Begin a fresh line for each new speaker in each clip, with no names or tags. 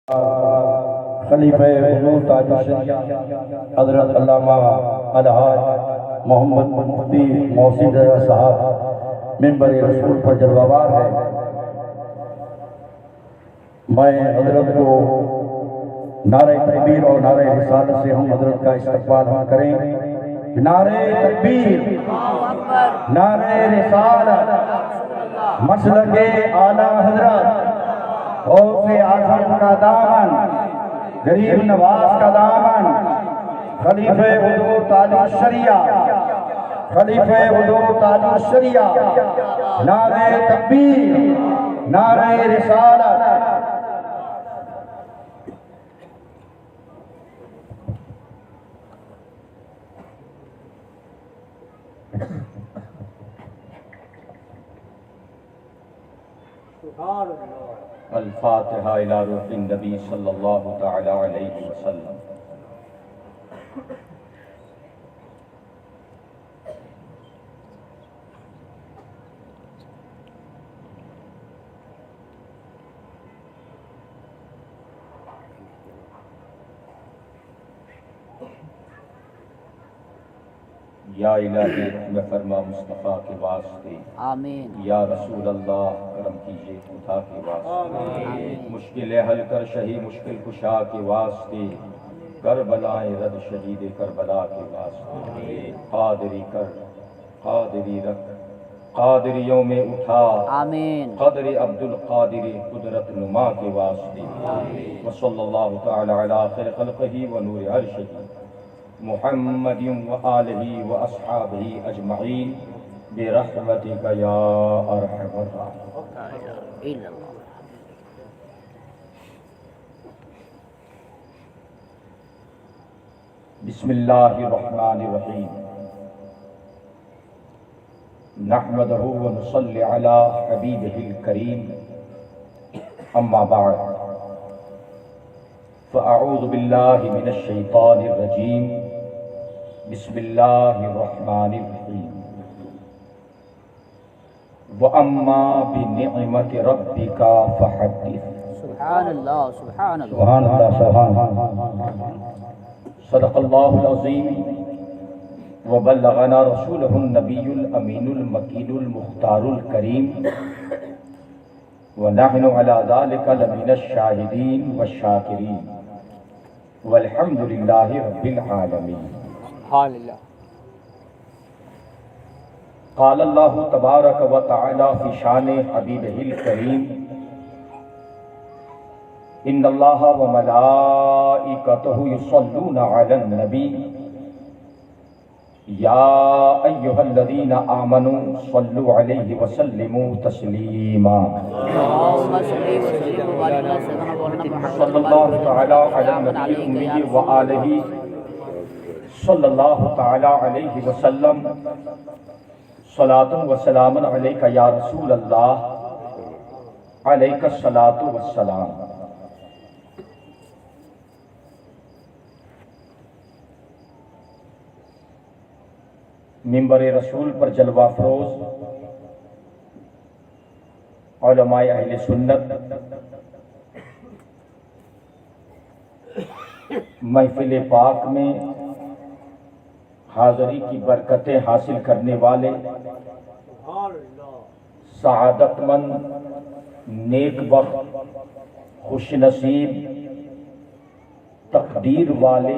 خلیفہ حضور تاج الشریعہ حضرت علامہ الحاج محمد مفتی محسن رضا صاحب منبر رسول پر جلوہ ہے۔ میں حضرت کو نعرہ تکبیر اور نعرہ رسالت سے ہم حضرت کا استقبال ہم کریں۔ نعرہ تکبیر، نعرہ رسالت، مسلک اعلیٰ حضرت، غوث اعظم کا دامن، غریب نواز کا دامن، خلیفہ حضور تاج الشریعہ، خلیفہ حضور تاج الشریعہ، نعرہ تکبیر، نعرہ رسالت۔
الفاتحہ الی روح النبی صلی اللہ تعالی علیہ وسلم۔ یا الہی رحم فرما مصطفیٰ کے واسطے،
آمین۔
یا رسول اللہ کرم کیجئے خدا کے واسطے، مشکل حل کر شہی مشکل کشا کے واسطے، کربلائیں رد شہید کربلا کے واسطے، قادری کر قادری رکھ قادریوں میں اٹھا،
آمین۔
قدر عبد القادر قدرت نما کے واسطے، وصلی اللہ تعالی علی خیر خلقہ و نور عرشہ محمد و آلہ و اصحابہ اجمعین برحمتک یا ارحم الراحمین۔ بسم اللہ الرحمن الرحیم، نحمدہ و نصلی علی حبیبہ الکریم، اما بعد فاعوذ باللہ من الشیطان الرجیم، بسم اللہ الرحمن الرحیم۔ وَأَمَّا بِنِعْمَةِ رَبِّكَ فَحَدِّثْ۔
سبحان اللہ، سبحان اللہ۔
سبحان اللہ، سبحان اللہ۔
صدق اللہ العظیم وبلغنا رسولہ النبی الامین المکین المختار الکریم، ونحن علی ذلک لمن الشاہدین والشاکرین، والحمد للہ رب العالمین۔ قال اللہ تبارک و تعالی فی شان حبیبہ الکریم، ان اللہ و ملائکتہ یصلون علی النبی یا ایہا الذین آمنوا صلوا علیہ وسلموا تسلیما۔
اللہم صلی وسلم وبارک علی سیدنا مولانا محمد
صلی اللہ تعالی علی النبی الامی وآلہ صلی اللہ تعالی علیہ وسلم، صلاۃ و سلام علیک یا رسول اللہ، علیک الصلاۃ والسلام۔ منبر رسول پر جلوہ فروز علماء اہل سنت محفل پاک میں حاضری کی برکتیں حاصل کرنے والے سعادت مند، نیک بخت، خوش نصیب، تقدیر والے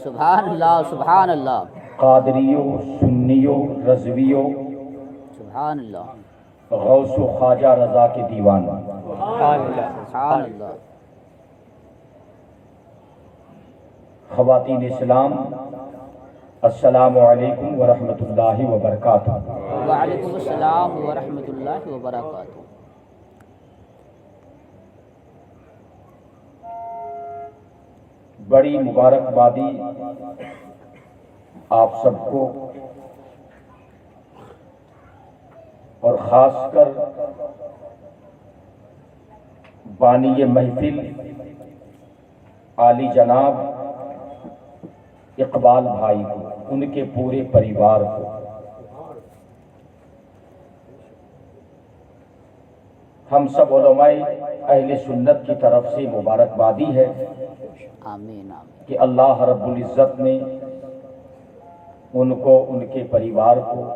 سبحان اللہ، سبحان اللہ،
قادریوں، سنیوں، رضویوں،
سبحان اللہ،
غوث و خواجہ رضا کے دیوان،
سبحان اللہ۔
خواتین اسلام، السلام علیکم ورحمۃ اللہ وبرکاتہ۔
وعلیکم السلام ورحمۃ اللہ وبرکاتہ۔
بڑی مبارکبادی آپ سب کو، اور خاص کر بانی محفل عالی جناب اقبال بھائی کو، ان کے پورے پریوار کو، ہم سب علماء اہل سنت کی طرف سے مبارکبادی ہے
آمین آمین
کہ اللہ رب العزت نے ان کو، ان کے پریوار کو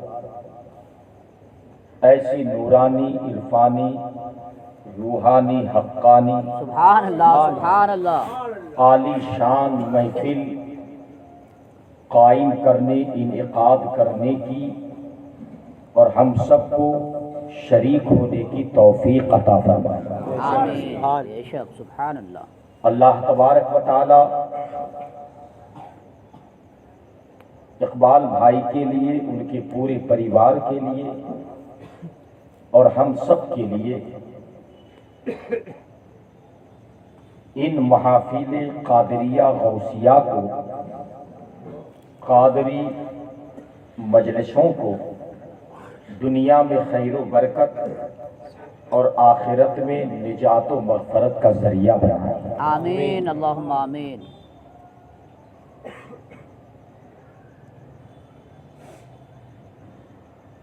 ایسی نورانی، عرفانی، روحانی، حقانی،
سبحان اللہ سبحان اللہ
عالی شان محفل قائم کرنے، انعقاد کرنے کی اور ہم سب کو شریک ہونے کی توفیق عطا فرمائے۔
آمین بے شک سبحان اللہ۔
اللہ تبارک و تعالی اقبال بھائی کے لیے، ان کے پورے پریوار کے لیے اور ہم سب کے لیے ان محافل قادریہ غوثیہ کو، قادری مجلسوں کو دنیا میں خیر و برکت اور آخرت میں نجات و مغفرت کا ذریعہ بنائے۔
آمین اللہم آمین۔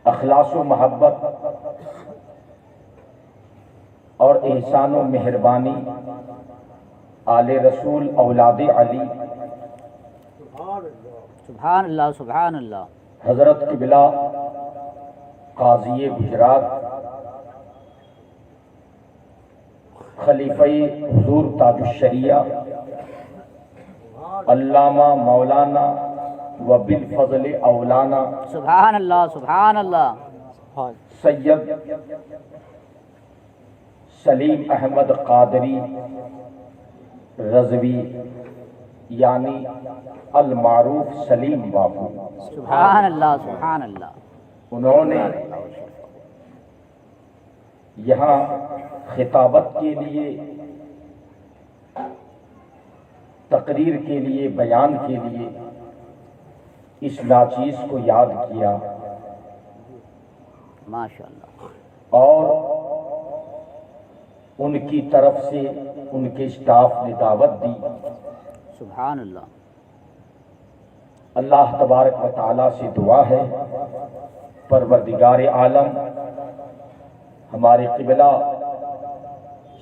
اخلاص و محبت اور احسان و مہربانی آل رسول اولاد علی
سبحان اللہ سبحان اللہ۔
حضرت قبلہ قاضی گجرات خلیفہ حضور تاج الشریعہ علامہ مولانا و بالفضل اولانا
سبحان اللہ سبحان اللہ۔
سید سلیم احمد قادری رضوی یعنی المعروف سلیم باپو،
سبحان اللہ سبحان اللہ۔
انہوں نے یہاں خطابت کے لیے، تقریر کے لیے، بیان کے لیے اس ناچیز کو یاد کیا
ماشاء اللہ۔
اور ان کی طرف سے ان کے اسٹاف نے دعوت دی۔
سبحان اللہ۔
اللہ تبارک و تعالیٰ سے دعا ہے پروردگار عالم ہمارے قبلہ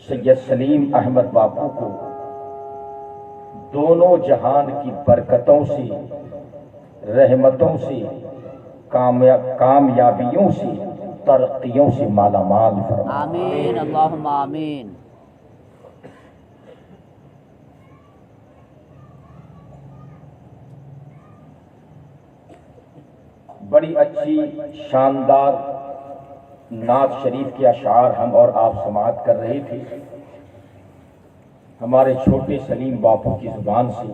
سید سلیم احمد باپو کو دونوں جہان کی برکتوں سے، رحمتوں سے، کامیابیوں سے، ترقیوں سے مالا مال فرمائے۔
آمین اللہم آمین۔
بڑی اچھی شاندار نعت شریف کے اشعار ہم اور آپ سماعت کر رہے تھے ہمارے چھوٹے سلیم باپو کی زبان سے۔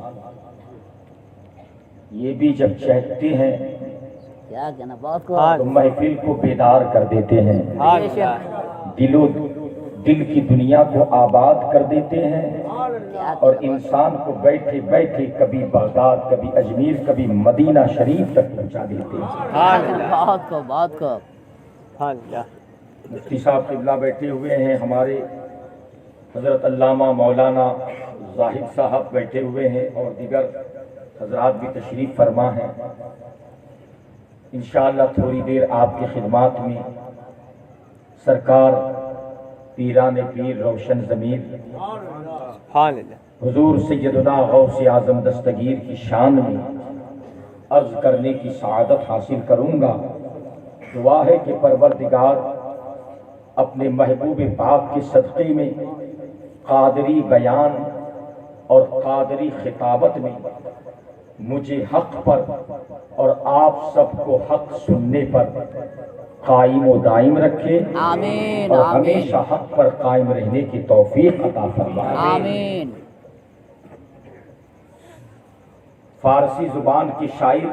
یہ بھی جب چہکتے ہیں
کیا کہنا، بہت کو
تو محفل کو بیدار کر دیتے ہیں،
بے شک
دل کی دنیا کو آباد کر دیتے ہیں،
کیا
اور انسان کو بیٹھے بیٹھے کبھی بغداد، کبھی اجمیر، کبھی مدینہ شریف تک پہنچا دیتے ہیں۔
بہت کو بہت کو۔
مفتی صاحب قبلہ بیٹھے ہوئے ہیں، ہمارے حضرت علامہ مولانا زاہد صاحب بیٹھے ہوئے ہیں، اور دیگر حضرات بھی تشریف فرما ہیں۔ انشاءاللہ تھوڑی دیر آپ کی خدمات میں سرکار پیران پیر روشن ضمیر حضور سیدنا غوث اعظم دستگیر کی شان میں عرض کرنے کی سعادت حاصل کروں گا۔ دعا ہے کہ پروردگار اپنے محبوب پاک کے صدقے میں قادری بیان اور قادری خطابت میں مجھے حق پر اور آپ سب کو حق سننے پر قائم و دائم رکھے،
آمین
اور
آمین
ہمیشہ حق پر قائم رہنے کی توفیق عطا فرمائے۔
آمین۔
فارسی زبان کے شاعر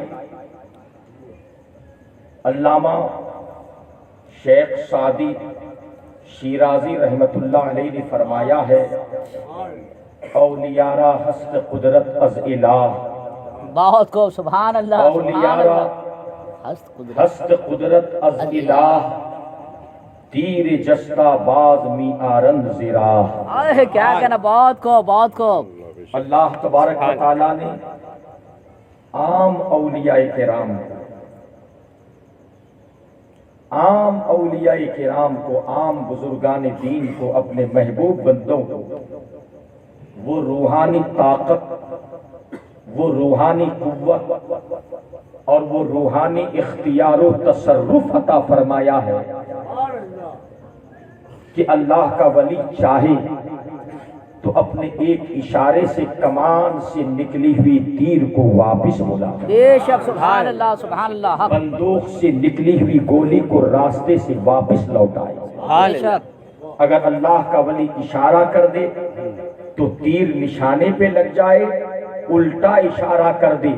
علامہ شیخ سعدی شیرازی رحمت اللہ علیہ نے فرمایا ہے، اولیارا ہست قدرت از الہ،
بہت کو سبحان اللہ سبحان
اولیارا
اللہ۔
ہست قدرت از الہ، تیر جستا باز می آرند زراح۔
آہ کیا کہنا، بہت کو بہت کو۔
اللہ تبارک و تعالیٰ نے عام اولیاء کرام، عام اولیاء کرام کو، عام بزرگان دین کو، اپنے محبوب بندوں کو وہ روحانی طاقت، وہ روحانی قوت اور وہ روحانی اختیار و تصرف عطا فرمایا ہے کہ اللہ کا ولی چاہے تو اپنے ایک اشارے سے کمان سے نکلی ہوئی تیر کو واپس بلا،
بے شک سبحان اللہ سبحان اللہ حق
بندوق سے نکلی ہوئی گولی کو راستے سے واپس لوٹائے۔
بے شک
اگر اللہ کا ولی اشارہ کر دے تو تیر نشانے پہ لگ جائے، الٹا اشارہ کر دے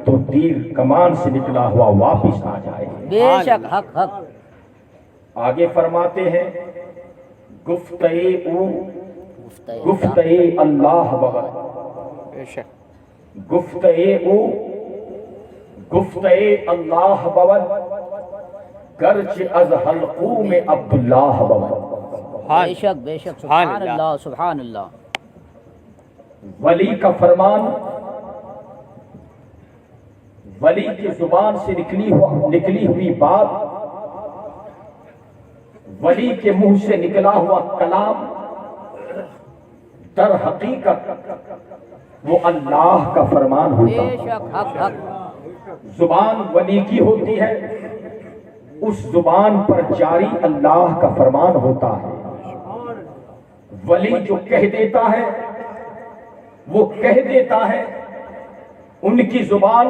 تو تیر کمان سے نکلا ہوا واپس آ جائے۔
بے شک حق حق
آگے فرماتے ہیں گفتئے اللہ بغت، گفتئے اللہ بغت گرچہ از حلقوم عبداللہ بغت۔
بے شک سبحان اللہ سبحان اللہ
ولی کا فرمان، ولی کی زبان سے نکلی ہوئی بات، ولی کے منہ سے نکلا ہوا کلام در حقیقت وہ اللہ کا فرمان ہوتا
بے
ہے۔
شک حق حق
زبان ولی کی ہوتی ہے، اس زبان پر جاری اللہ کا فرمان ہوتا ہے۔ ولی جو کہہ دیتا ہے وہ کہہ دیتا ہے، ان کی زبان،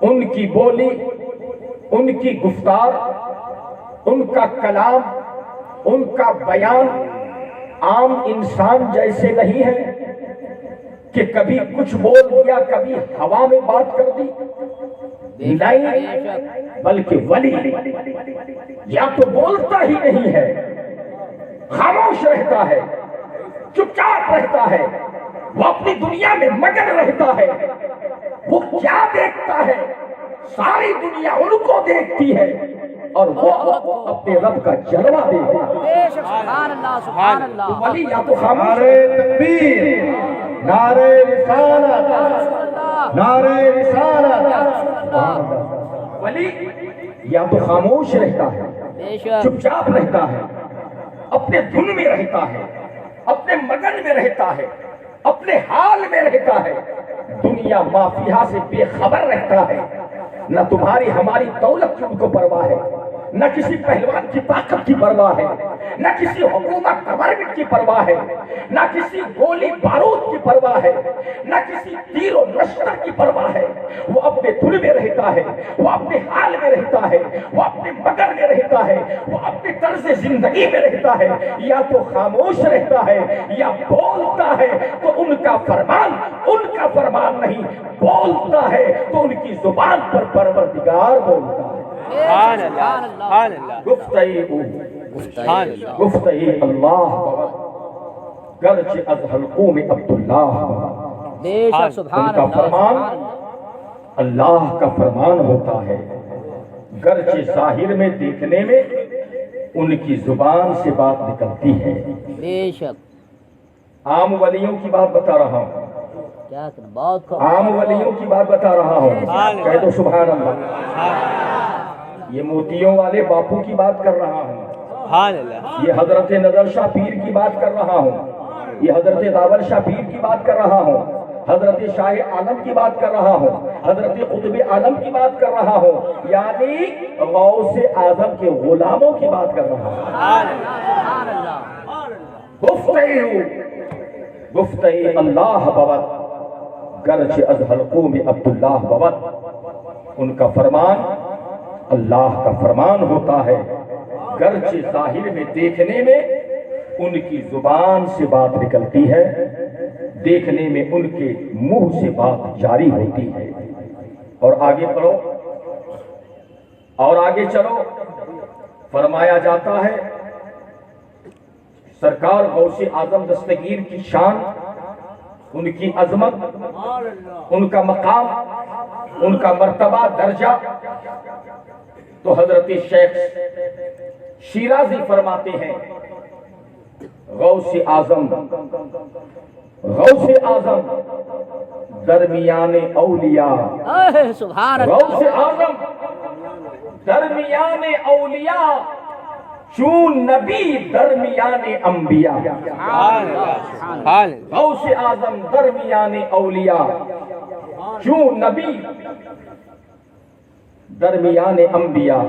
ان کی بولی، ان کی گفتار، ان کا کلام، ان کا بیان عام انسان جیسے نہیں ہے کہ کبھی کچھ بول دیا، کبھی ہوا میں بات کر دی، نہیں، بلکہ ولی یا تو بولتا ہی نہیں ہے، خاموش رہتا ہے، چپ چاپ رہتا ہے، وہ اپنی دنیا میں مگن رہتا ہے۔ وہ کیا دیکھتا ہے؟ ساری دنیا ان کو دیکھتی ہے اور وہ اپنے رب کا جلوہ دیکھتا ہے۔
بے شک سبحان اللہ سبحان اللہ
ولی یا تو خاموش،
نعرے تکبیر، نعرے رسالت، نعرے رسالت۔
ولی یا تو خاموش رہتا ہے،
بے شک
چپ چاپ رہتا ہے، اپنے دھن میں رہتا ہے، اپنے مگن میں رہتا ہے، اپنے حال میں رہتا ہے، دنیا مافیہ سے بے خبر رہتا ہے۔ نہ تمہاری ہماری دولت کی ان کو پرواہ ہے، نہ کسی پہلوان کی طاقت کی پرواہ ہے، نہ کسی حکومت گورنمنٹ کی پرواہ ہے، نہ کسی گولی بارود کی پرواہ ہے، نہ کسی تیر و لشکر کی پرواہ ہے۔ وہ اپنے دھن میں رہتا ہے، وہ اپنے حال میں رہتا ہے، وہ اپنے مگر میں رہتا ہے، وہ اپنے طرز زندگی میں رہتا ہے۔ یا تو خاموش رہتا ہے یا بولتا ہے تو ان کا فرمان نہیں، بولتا ہے تو ان کی زبان پر پروردگار بولتا ہے۔
سبحان اللہ
گفتئے اللہ گرچہ از حلقوم عبداللہ،
بے شک سبحان
ان کا
اللہ
فرمان
سبحان اللہ
اللہ کا فرمان ہوتا ہے، گرچہ ظاہر میں دیکھنے میں ان کی زبان سے بات نکلتی ہے۔
بے شک
عام ولیوں کی بات بتا رہا ہوں،
کیا کریں بہت
عام ولیوں کی بات بتا رہا ہوں، کہہ دو سبحان اللہ۔ یہ موتیوں والے باپو کی بات کر رہا ہوں، یہ حضرت نظر شاہ پیر کی بات کر رہا ہوں، یہ حضرت داول شاہ پیر کی بات کر رہا ہوں، حضرت شاہ عالم کی بات کر رہا ہوں، حضرت قطب عالم کی بات کر رہا ہوں، یعنی غوث اعظم کے غلاموں کی بات کر رہا ہوں۔
سبحان اللہ
گفتئے اللہ بوت گرچہ از حلقوم عبداللہ بوت، ان کا فرمان اللہ کا فرمان ہوتا ہے، گرچہ ظاہر میں دیکھنے میں ان کی زبان سے بات نکلتی ہے، دیکھنے میں ان کے منہ سے بات جاری ہوتی ہے۔ اور آگے پڑھو اور آگے چلو، فرمایا جاتا ہے سرکار غوث اعظم دستگیر کی شان، ان کی عظمت، ان کا مقام، ان کا مرتبہ درجہ تو حضرت شیخ شیرازی فرماتے ہیں غوث اعظم درمیان اولیاء،
سبحان اللہ
غوث اعظم درمیان اولیاء چون نبی درمیان انبیاء، غوث اعظم درمیان اولیاء چون نبی درمیان انبیاء،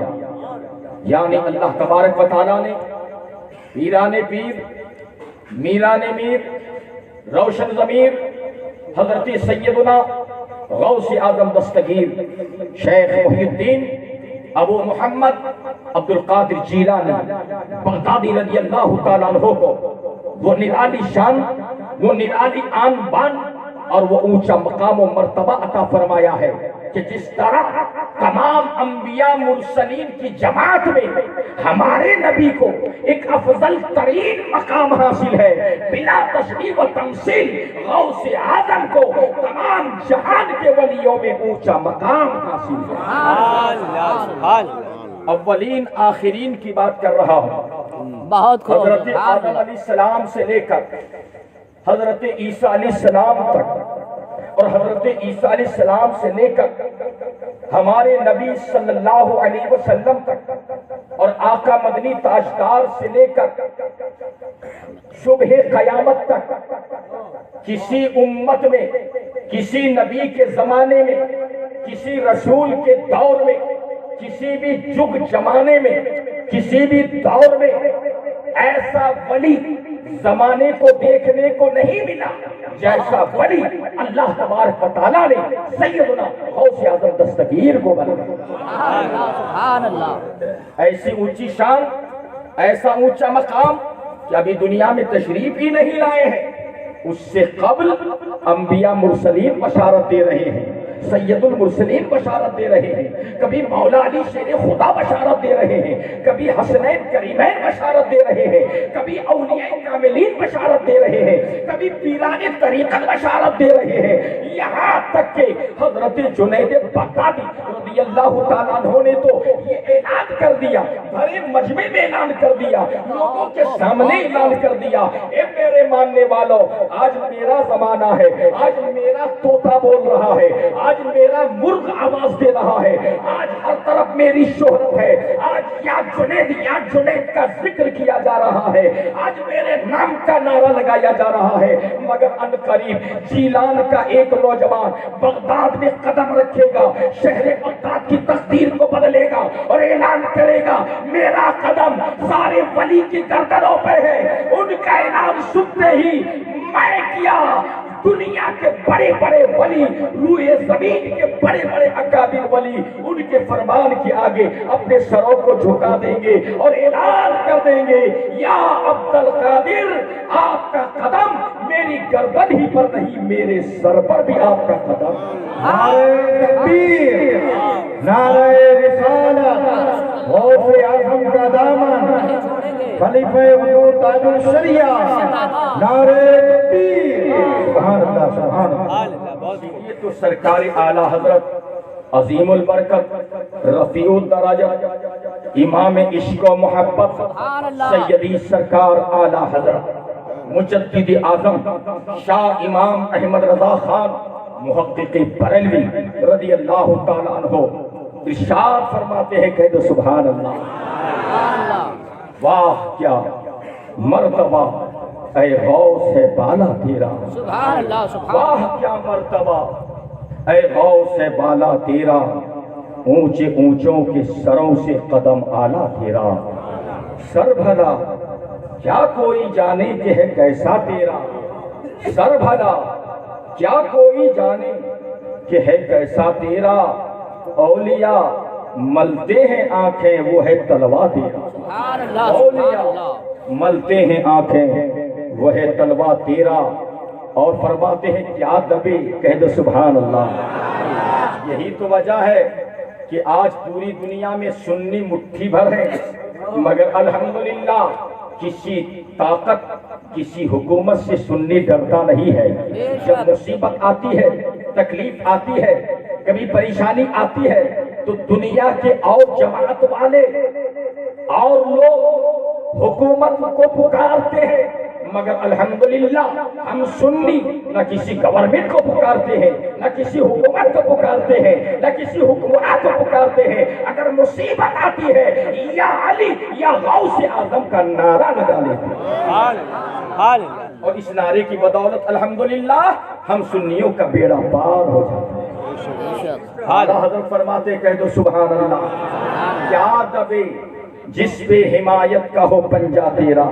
یعنی اللہ تبارک و تعالیٰ نے پیران پیر، میران میر، روشن ضمیر حضرت سیدنا غوث اعظم دستگیر شیخ محی الدین ابو محمد عبد القادر جیلانی بغدادی رضی اللہ تعالیٰ عنہ کو وہ نرالی شان، وہ نرالی آن بان اور وہ اونچا مقام و مرتبہ عطا فرمایا ہے کہ جس طرح تمام انبیاء مرسلین کی جماعت میں ہمارے نبی کو ایک افضل ترین مقام حاصل ہے، بلا تشبیہ و تمثیل غوث اعظم کو تمام جہان کے ولیوں میں اونچا مقام حاصل ہے۔ اولین آخرین کی بات کر رہا ہوں،
بہت خوب،
حضرت آدم علیہ السلام سے لے کر حضرت عیسیٰ علیہ السلام تک، اور حضرت عیسیٰ علیہ السلام سے لے کر ہمارے نبی صلی اللہ علیہ وسلم تک، اور آقا مدنی تاجدار سے لے کر صبح قیامت تک کسی امت میں، کسی نبی کے زمانے میں، کسی رسول کے دور میں، کسی بھی جگ زمانے میں، کسی بھی دور میں ایسا ولی زمانے کو دیکھنے کو نہیں ملا جیسا ولی اللہ تبارک و تعالیٰ نے سیدنا غوث اعظم دستگیر کو بنایا۔
سبحان اللہ،
ایسی اونچی شان، ایسا اونچا مقام کہ ابھی دنیا میں تشریف ہی نہیں لائے ہیں، اس سے قبل انبیاء مرسلین بشارت دے رہے ہیں، سید المرسلین بشارت دے رہے ہیں، کبھی مولا علی شیر خدا بشارت دے رہے ہیں، کبھی حسنین کریمین بشارت دے رہے ہیں، کبھی اولیاء کاملین بشارت دے رہے ہیں، کبھی پیران طریقت بشارت دے رہے ہیں، یہاں تک کہ حضرت جنید بغدادی رضی اللہ تعالیٰ عنہ نے تو یہ اعلان کر دیا، بھرے مجمع میں اعلان کر دیا، لوگوں کے سامنے اعلان کر دیا، اے میرے ماننے والوں، آج میرا زمانہ ہے، آج میرا طوطا بول رہا ہے، آج میرا مرغ آواز دے رہا ہے، آج ہر طرف میری شہرت ہے، آج یا جنید کا ذکر کیا جا رہا ہے، آج میرے نام کا نعرہ لگایا جا رہا ہے، مگر ان قریب جیلان کا ایک نوجوان بغداد میں قدم رکھے گا، شہر بغداد کی تقدیر کو بدلے گا اور اعلان کرے گا میرا قدم سارے ولی کی گردنوں پہ ہے۔ ان کا اعلان سنتے ہی میں کیا دنیا کے بڑے بڑے ولی، روئے زمین کے بڑے بڑے اکابر ولی ان کے فرمان کے آگے اپنے سروں کو جھکا دیں گے اور اعلان کر دیں گے، یا عبد القادر آپ کا قدم میری گردن ہی پر نہیں، میرے سر پر بھی آپ کا قدم۔
نعرہ تکبیر، نعرہ رسالت، غوث اعظم کا دامن، خلیفہ وجود تاج الشریعہ، نعرہ تکبیر، سبحان اللہ سبحان اللہ۔
یہ تو سرکار اعلیٰ حضرت عظیم البرکت رفیع الدرجہ امام عشق و محبت سیدی سرکار اعلیٰ حضرت مجدد اعظم شاہ امام احمد رضا خان محقق بریلوی رضی اللہ تعالیٰ عنہ ارشاد فرماتے ہیں، کہہ دو سبحان اللہ۔ واہ کیا مرتبہ اے غوث ہے بالا تیرا،
سبحان اللہ، سبحان
واہ کیا مرتبہ اے غوث ہے بالا تیرا، اونچے اونچوں کے سروں سے قدم آلہ تیرا، سر بھلا کیا کوئی جانے کہ ہے کیسا تیرا، سر بھلا کیا کوئی جانے کہ ہے کیسا تیرا، اولیاء ملتے ہیں آنکھیں وہ ہے تلوا تیرا،
سبحان اللہ، سبحان اللہ۔
ملتے ہیں آنکھیں وہ ہے تلوا تیرا، اور فرماتے ہیں کیا دبے، کہہ دو سبحان اللہ۔ یہی تو وجہ ہے کہ آج پوری دنیا میں سنی مٹھی بھر ہے، مگر الحمدللہ کسی طاقت کسی حکومت سے سنی ڈرتا نہیں ہے۔ جب مصیبت آتی ہے، تکلیف آتی ہے، کبھی پریشانی آتی ہے تو دنیا کے اور جماعت والے اور لوگ حکومت کو پکارتے ہیں، مگر الحمدللہ ہم سنی نہ کسی گورنمنٹ کو پکارتے ہیں، نہ کسی حکومت کو پکارتے ہیں، نہ کسی حکمراں کو پکارتے ہیں، اگر مصیبت آتی ہے یا علی یا غوث اعظم کا نعرہ لگا لیتے ہیں، اور اس نعرے کی بدولت الحمدللہ ہم سنیوں کا بیڑا پار ہو جاتا ہے۔ اعلیٰ حضرت فرماتے کہہ دو سبحان اللہ، کیا دبے جس پہ حمایت کا ہو پنجہ تیرا،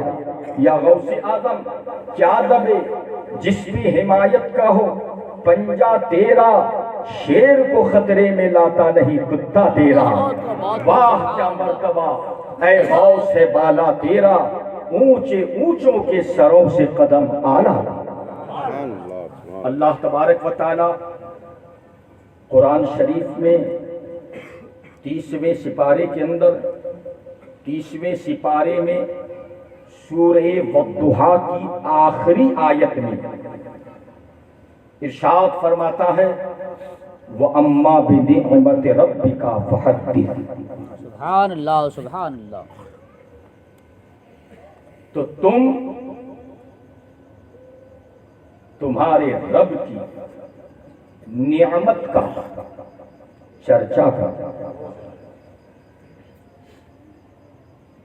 یا غوث اعظم کیا دبے جس پہ حمایت کا ہو پنجہ تیرا، شیر کو خطرے میں لاتا نہیں کتا تیرا، واہ کیا مرتبہ اے غوث بالا تیرا، اونچے اونچوں کے سروں سے قدم آنا۔ اللہ تبارک و تعالی قرآن شریف میں 30ویں سپارے کے اندر 30ویں سپارے میں سورہ والضحیٰ کی آخری آیت میں ارشاد فرماتا ہے وَأَمَّا بِنِعْمَتِ رَبِّكَ فَحَدِّثْ۔
سبحان اللہ سبحان اللہ۔
تو تمہارے رب کی نعمت کا چرچا کر،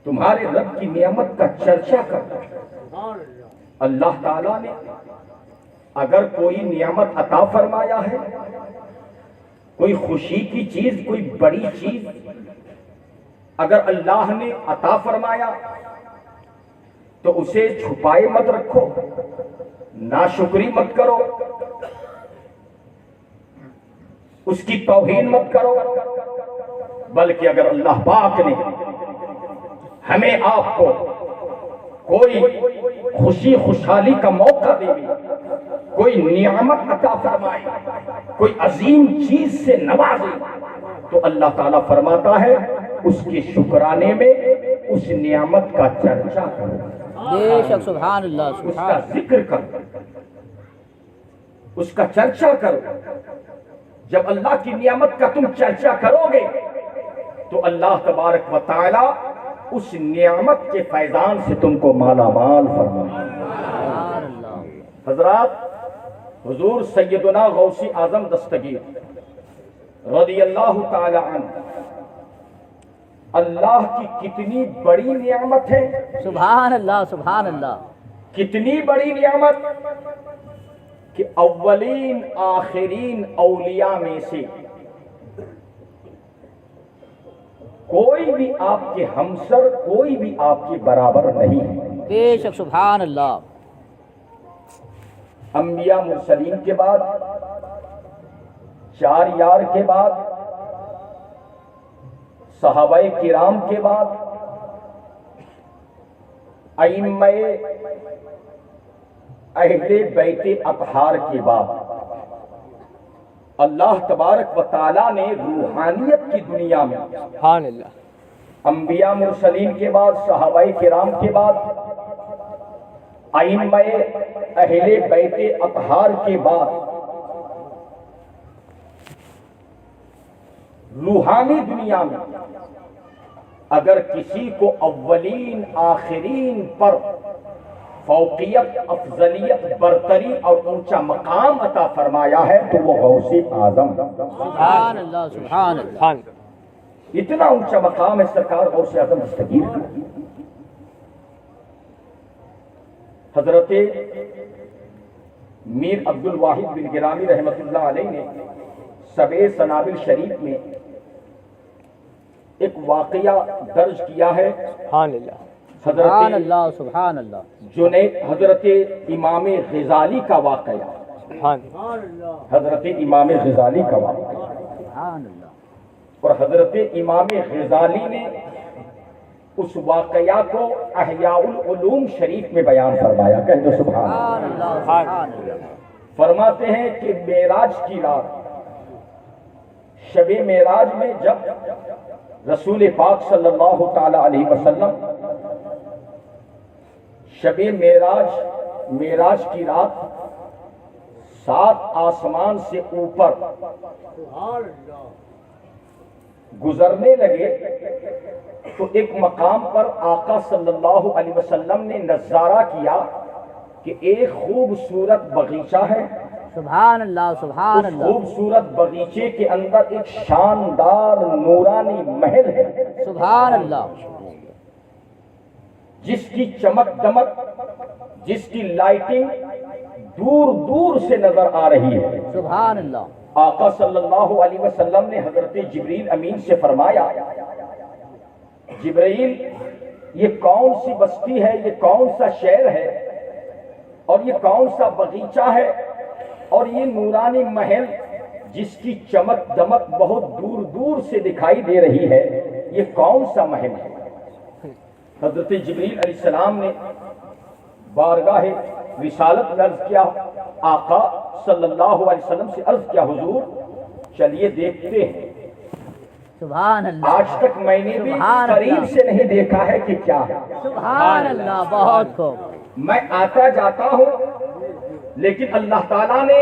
تمہارے رب کی نعمت کا چرچا کر۔ اللہ تعالیٰ نے اگر کوئی نعمت عطا فرمایا ہے، کوئی خوشی کی چیز، کوئی بڑی چیز اگر اللہ نے عطا فرمایا تو اسے چھپائے مت رکھو، ناشکری مت کرو، اس کی توہین مت کرو، بلکہ اگر اللہ پاک نے ہمیں آپ کو کوئی خوشی خوشحالی کا موقع دے دی، کوئی نعمت عطا فرمائے، کوئی عظیم چیز سے نوازے، تو اللہ تعالیٰ فرماتا ہے اس کے شکرانے میں اس نعمت کا چرچا کرو،
بے شک سبحان اللہ
اس
سبحان
کا ذکر کرو، اس کا چرچا کرو۔ جب اللہ کی نعمت کا تم چرچا کرو گے تو اللہ تبارک و تعالی اس نعمت کے فیضان سے تم کو مالا مال فرمائے۔
اللہ۔
حضرات، حضور سیدنا غوث اعظم دستگیر رضی اللہ تعالی عنہ اللہ کی کتنی بڑی نعمت ہے،
سبحان اللہ سبحان اللہ۔
کتنی بڑی نعمت کہ اولین آخرین اولیاء میں سے کوئی بھی آپ کے ہمسر، کوئی بھی آپ کے برابر نہیں ہے۔
بے شک سبحان اللہ۔
انبیاء مرسلین کے بعد، چار یار کے بعد، صحابہ کرام کے بعد، ائمہ اہل بیت اطہار کے بعد، اللہ تبارک و تعالیٰ نے روحانیت کی دنیا میں
سبحان اللہ،
انبیاء مرسلین کے بعد، صحابہ کرام کے بعد، ائمہ اہل بیت اطہار کے بعد روحانی دنیا میں اگر کسی کو اولین آخرین پر فوقیت، افضلیت، برتری اور اونچا مقام عطا فرمایا ہے تو وہ غوث اعظم۔
سبحان اللہ سبحان اللہ۔
سبحان
اتنا اونچا مقام ہے سرکار غوث اعظم دستگیر کا۔ حضرت میر عبد الواحد بن گرامی رحمۃ اللہ علیہ نے سبع سنابل شریف میں ایک واقعہ درج کیا ہے۔
سبحان اللہ،
سبحان
حضرت
اللہ سبحان اللہ۔
حضرت امام غزالی کا واقعہ،
سبحان
حضرت امام غزالی کا واقعہ،
سبحان اللہ۔
اور حضرت امام غزالی نے اس واقعہ کو احیاء العلوم شریف میں بیان فرمایا۔ کہہ دو سبحان
سبحان
اللہ۔
اللہ سبحان اللہ۔
فرماتے ہیں کہ معراج کی رات، شب معراج میں جب رسول پاک صلی اللہ تعالی علیہ وسلم شب معراج کی رات 7 آسمان سے اوپر گزرنے لگے تو ایک مقام پر آقا صلی اللہ علیہ وسلم نے نظارہ کیا کہ ایک خوبصورت باغیچہ ہے،
سبحان اللہ سبحان
اس
اللہ
خوبصورت باغیچے کے اندر ایک شاندار نورانی محل ہے
سبحان اللہ
جس کی چمک دمک، جس کی لائٹنگ دور دور سے نظر آ رہی ہے۔
سبحان اللہ
آقا صلی اللہ علیہ وسلم نے حضرت جبریل امین سے فرمایا، جبریل یہ کون سی بستی ہے، یہ کون سا شہر ہے، اور یہ کون سا باغیچہ ہے، اور یہ نورانی محل جس کی چمک دمک بہت دور دور سے دکھائی دے رہی ہے، یہ کون سا محل ہے؟ حضرت جبریل علیہ السلام نے بارگاہ رسالت میں عرض کیا، آقا صلی اللہ علیہ وسلم سے عرض کیا، حضور چلیے دیکھتے ہیں۔
سبحان اللہ
آج تک میں نے بھی
سبحان
قریب
اللہ
سے نہیں دیکھا ہے کہ کیا ہے۔
سبحان اللہ بہت خوب
میں آتا جاتا ہوں، لیکن اللہ تعالیٰ نے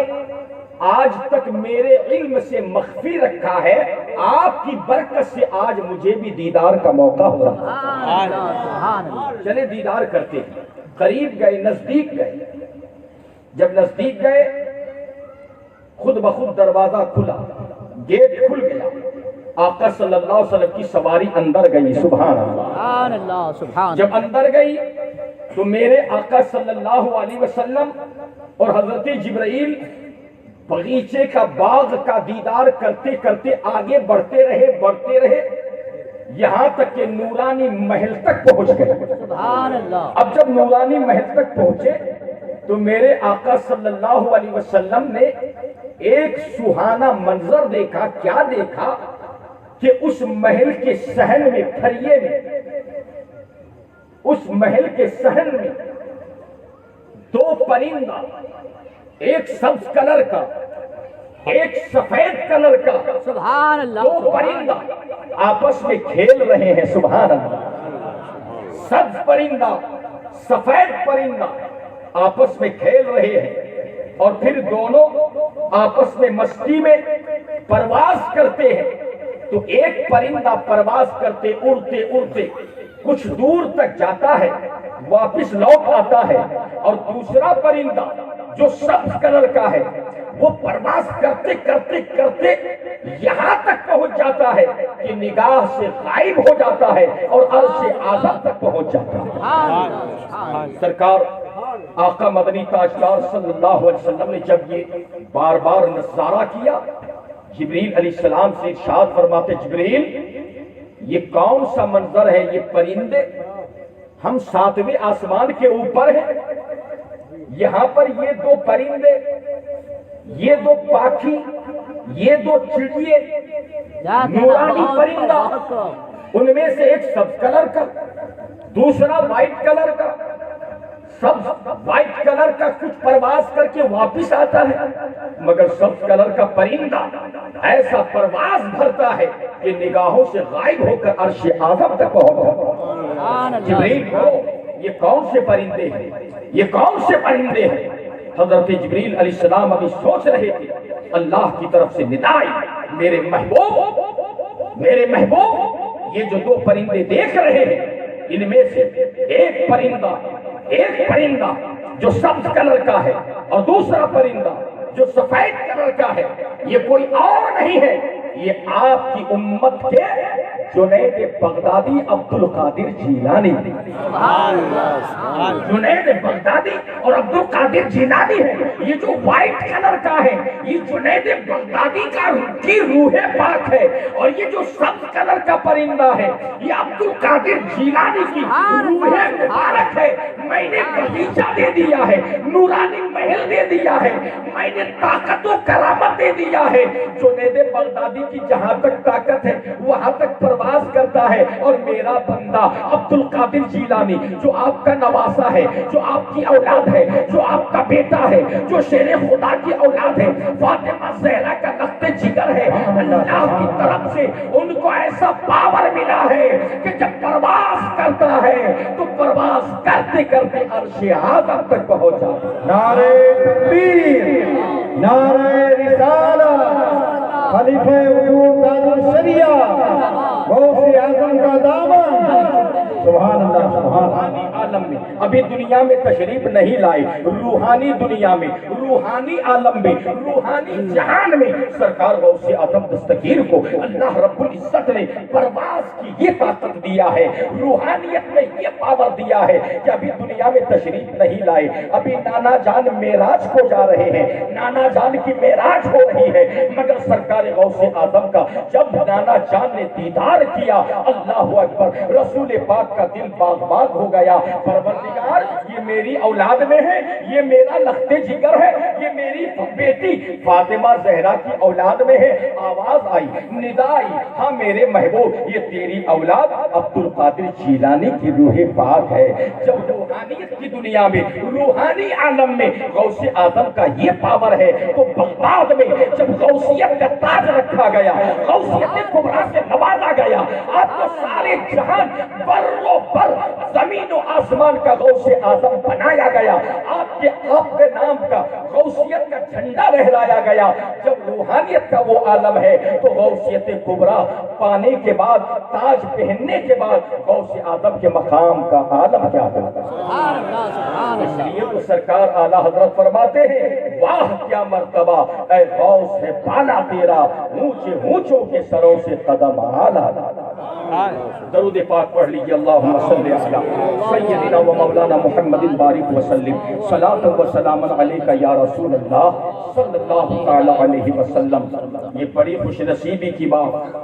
آج تک میرے علم سے مخفی رکھا ہے، آپ کی برکت سے آج مجھے بھی دیدار کا موقع ہو رہا ہے۔
سبحان اللہ سبحان اللہ
چلے دیدار کرتے ہیں۔ قریب گئے، نزدیک گئے، جب نزدیک گئے خود بخود دروازہ کھلا، گیٹ کھل گیا، آقا صلی اللہ علیہ وسلم کی سواری اندر گئی۔ سبحان اللہ۔
سبحان اللہ سبحان
جب اندر گئی تو میرے آقا صلی اللہ علیہ وسلم اور حضرت جبرائیل باغیچے کا، باغ کا دیدار کرتے کرتے آگے بڑھتے رہے، یہاں تک کہ نورانی محل تک پہنچ گئے۔
سبحان اللہ
اب جب نورانی محل تک پہنچے تو میرے آقا صلی اللہ علیہ وسلم نے ایک سہانا منظر دیکھا۔ کیا دیکھا کہ اس محل کے صحن میں، پھریے میں، اس محل کے صحن میں دو پرندہ، ایک سبز کلر کا، ایک سفید کلر کا،
سبحان اللہ
دو پرندہ آپس میں کھیل رہے ہیں۔ سبحان اللہ۔ سبز پرندہ، سفید پرندہ آپس میں کھیل رہے ہیں، اور پھر دونوں آپس میں مستی میں پرواز کرتے ہیں۔ تو ایک پرندہ پرواز کرتے، اڑتے اڑتے کچھ دور تک جاتا ہے، واپس لوٹ آتا ہے، اور دوسرا پرندہ جو سبز کلر کا ہے وہ پرواز کرتے کرتے کرتے یہاں تک پہنچ جاتا ہے کہ نگاہ سے غائب ہو جاتا ہے اور عرش اعظم تک پہنچ جاتا ہے۔
سبحان اللہ
سرکار آقا مدنی تاجدار صلی اللہ علیہ وسلم نے جب یہ بار بار نظارہ کیا، جبریل علیہ السلام سے ارشاد فرماتے، جبریل یہ کون سا منظر ہے؟ یہ پرندے، ہم 7ویں آسمان کے اوپر ہیں، یہاں پر یہ دو پرندے، یہ دو پاکھی، یہ دو چڑیے، نورانی پرندہ، ان میں سے ایک سبز کلر کا، دوسرا وائٹ کلر کا۔ سبز وائٹ کلر کا کچھ پرواز کر کے واپس آتا ہے، مگر سبز کلر کا پرندہ ایسا پرواز بھرتا ہے کہ نگاہوں سے غائب ہو کر عرش اعظم تک پہنچتا ہے۔ جبریل کو یہ کون سے پرندے ہیں؟ یہ کون سے پرندے ہیں؟ حضرت جبریل علیہ السلام ابھی سوچ رہے تھے، اللہ کی طرف سے ندا آئی، میرے محبوب، میرے محبوب، یہ جو دو پرندے دیکھ رہے ہیں ان میں سے ایک پرندہ جو سبز کلر کا ہے اور دوسرا پرندہ جو سفید کلر کا ہے، یہ کوئی اور نہیں ہے، یہ آپ کی امت کے جنید بغدادی عبد القادر جیلانی، جنید بغدادی اور عبد القادر جیلانی ہے۔ یہ جو وائٹ کلر کا ہے یہ جنید بغدادی کی روح پاک ہے، اور یہ جو سبز کلر کا پرندہ ہے یہ عبد القادر جیلانی کی روح مبارک ہے۔ میں نے باغیچہ دے دیا ہے، نورانی محل دے دیا ہے، میں نے طاقت و کرامت دے دیا ہے۔ جنید بغدادی کی جہاں تک طاقت ہے وہاں تک پرواز کرتا ہے، اور میرا بندہ عبد القادر جیلانی جو آپ کا نواسا ہے، جو آپ کی اولاد ہے، جو آپ کا بیٹا ہے، جو شیر خدا کی اولاد ہے، فاطمہ زہرا کا لخت جگر ہے، اللہ کی طرف سے ان کو ایسا پاور ملا ہے کہ جب پرواز کرتا ہے تو پرواز کرتے کرتے عرش اعظم تک پہنچا۔
نعرہ تکبیر، نعرہ رسالت، خلیفہ وجود تاج الشریعہ، غوث اعظم کا دامن، سبحان اللہ، سبحان اللہ۔
عالم میں ابھی دنیا میں تشریف نہیں لائے، روحانی دنیا میں، روحانی عالم میں، روحانی جہان میں سرکار غوث اعظم دستگیر کو اللہ رب العزت نے پرواز کی یہ طاقت دیا ہے، روحانیت میں یہ پاور دیا ہے کہ ابھی دنیا میں تشریف نہیں لائے، ابھی نانا جان معراج کو جا رہے ہیں، نانا جان کی معراج ہو رہی ہے، مگر سرکار غوث اعظم کا جب نانا جان نے دیدار کیا، اللہ اکبر، رسول پاک کا دل باغ باغ ہو گیا، پروردگار یہ میری اولاد میں ہے، یہ میرا لخت جگر ہے، یہ میری بیٹی فاطمہ زہرا کی اولاد میں ہے۔ آواز آئی، ندا آئی، ہاں میرے محبوب یہ تیری اولاد عبد القادر جیلانی کی روح پاک ہے۔ جب روحانیت کی دنیا میں، روحانی عالم میں غوث اعظم کا یہ پاور ہے تو بغداد میں جب غوثیت کا تاج رکھا گیا، غوثیت کبریٰ سے نوازا گیا، آپ کو سارے جہان بر و بر، زمین و آسمان کا غوث اعظم بنایا گیا، آپ کے نام کا غوثیت کا جھنڈا لہرایا گیا۔ جب روحانیت کا وہ عالم ہے تو غوثیت کبریٰ پانے کے بعد، تاج پہننے کے بعد غوث اعظم کے مقام کا عالم کیا ہوگا؟ اس لیے تو سرکار اعلیٰ حضرت فرماتے ہیں، واہ کیا مرتبہ اے غوث ہے بالا تیرا، اونچے اونچوں کے سروں سے قدم اعلیٰ۔ درود پاک پڑھ لیجیے، اللہم صلی علی سیدنا و مولانا محمد بارک وسلم، صلاۃ و سلام علیک یا رسول اللہ صلی اللہ تعالی علیہ وسلم۔ یہ بڑی خوش نصیبی کی بات،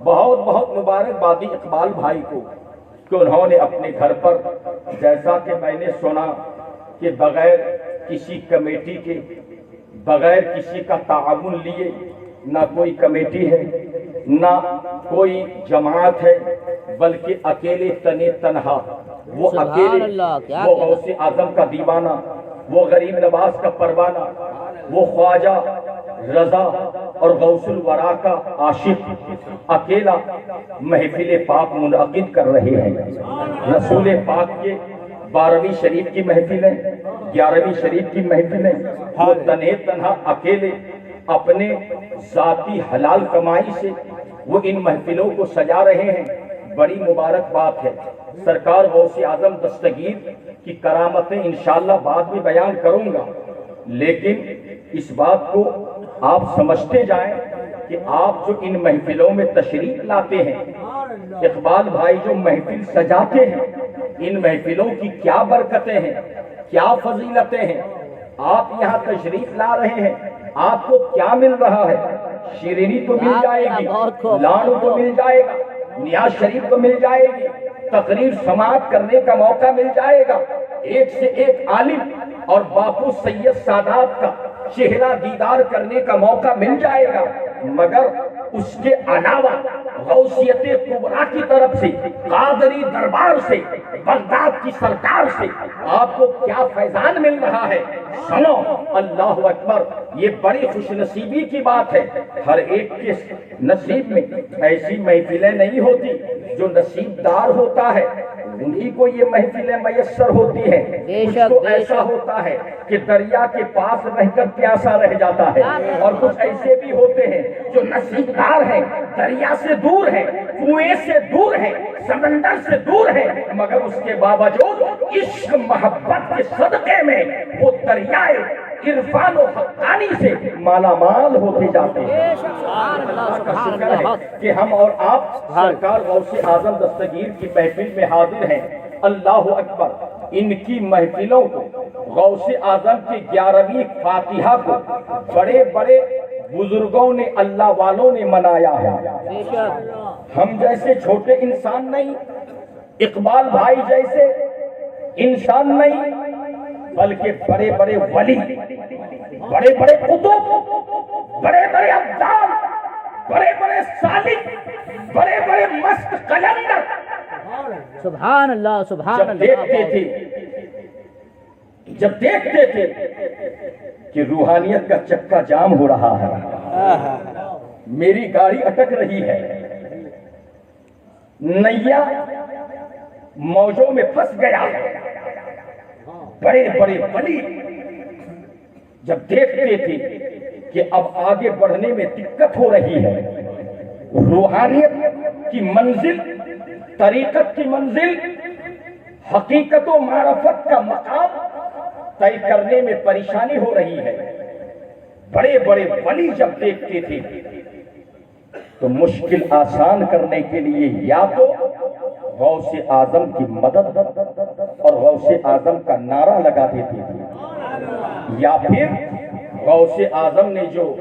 بہت بہت مبارکبادی اقبال بھائی کو کہ انہوں نے اپنے گھر پر، جیسا کہ میں نے سنا کہ بغیر کسی کمیٹی کے، بغیر کسی کا تعاون لیے، نہ کوئی کمیٹی ہے نہ کوئی جماعت ہے، بلکہ اکیلے تنے تنہا، وہ اکیلے، وہ غوث اعظم کا دیوانہ، وہ غریب نواز کا پروانہ، وہ خواجہ رضا اور غوث الورا کا عاشق اکیلا محفل پاک منعقد کر رہے ہیں۔ رسول پاک کے 12ویں شریف کی محفلیں، 11ویں شریف کی محفلیں، وہ تنے تنہا اکیلے اپنے ذاتی حلال کمائی سے وہ ان محفلوں کو سجا رہے ہیں۔ بڑی مبارک بات ہے۔ سرکار غوث اعظم دستگیر کی کرامتیں انشاءاللہ بعد میں بیان کروں گا، لیکن اس بات کو آپ سمجھتے جائیں کہ آپ جو ان محفلوں میں تشریف لاتے ہیں، اقبال بھائی جو محفل سجاتے ہیں، ان محفلوں کی کیا برکتیں ہیں، کیا فضیلتیں ہیں۔ آپ یہاں تشریف لا رہے ہیں، آپ کو کیا مل رہا ہے؟ شیرینی تو مل جائے گی، لانو تو مل جائے گا، نیاز شریف تو مل جائے گی، تقریر سماعت کرنے کا موقع مل جائے گا، ایک سے ایک عالم اور باپو سید سادات کا چہرہ دیدار کرنے کا موقع مل جائے گا، مگر اس کے علاوہ غوثیت کبریٰ کی طرف سے، قادری دربار سے، بغداد کی سرکار سے آپ کو کیا فیضان مل رہا ہے؟ سنو، اللہ اکبر، یہ بڑی خوش نصیبی کی بات ہے۔ ہر ایک کے نصیب میں ایسی محفلیں نہیں ہوتی، جو نصیب دار ہوتا ہے انہی کو یہ محفلیں میسر ہوتی ہیں۔ کچھ تو ایسا ہوتا ہے کہ دریا کے پاس رہ کر پیاسا رہ جاتا ہے، اور کچھ ایسے بھی ہوتے ہیں جو نصیب دار ہیں، دریا سے دور ہیں، کنویں سے دور ہیں، سمندر سے دور ہیں، مگر اس کے باوجود عشق محبت کے صدقے میں وہ دریائے عرفان و حقانی سے مالا مال ہوتے جاتے ہیں۔ اللہ کا شکر ہے کہ ہم اور آپ سرکار غوث اعظم دستگیر کی محفل میں حاضر ہیں۔ اللہ اکبر، ان کی محفلوں کو، غوث اعظم کی 11ویں فاتحہ کو بڑے بڑے بزرگوں نے، اللہ والوں نے منایا ہے۔ ہم جیسے چھوٹے انسان نہیں، اقبال بھائی جیسے انسان نہیں، بلکہ بڑے بڑے ولی، بڑے بڑے قطب، بڑے بڑے ابدال، بڑے بڑے سالک، بڑے بڑے مست قلندر
سبحان اللہ، سبحان اللہ،
جب دیکھتے تھے کہ روحانیت کا چکا جام ہو رہا ہے، میری گاڑی اٹک رہی ہے، نیا موجوں میں پھنس گیا، بڑے بڑے ولی جب دیکھتے تھے کہ اب آگے بڑھنے میں دقت ہو رہی ہے، روحانیت کی منزل، طریقت کی منزل حقیقت و معرفت کا مقام طے کرنے میں پریشانی ہو رہی ہے۔ بڑے بڑے ولی جب دیکھتے تھے تو مشکل آسان کرنے کے لیے یا تو غوث اعظم کی مدد اور غوث اعظم کا نعرہ لگا دیتے تھے، یا پھر غوث اعظم نے جو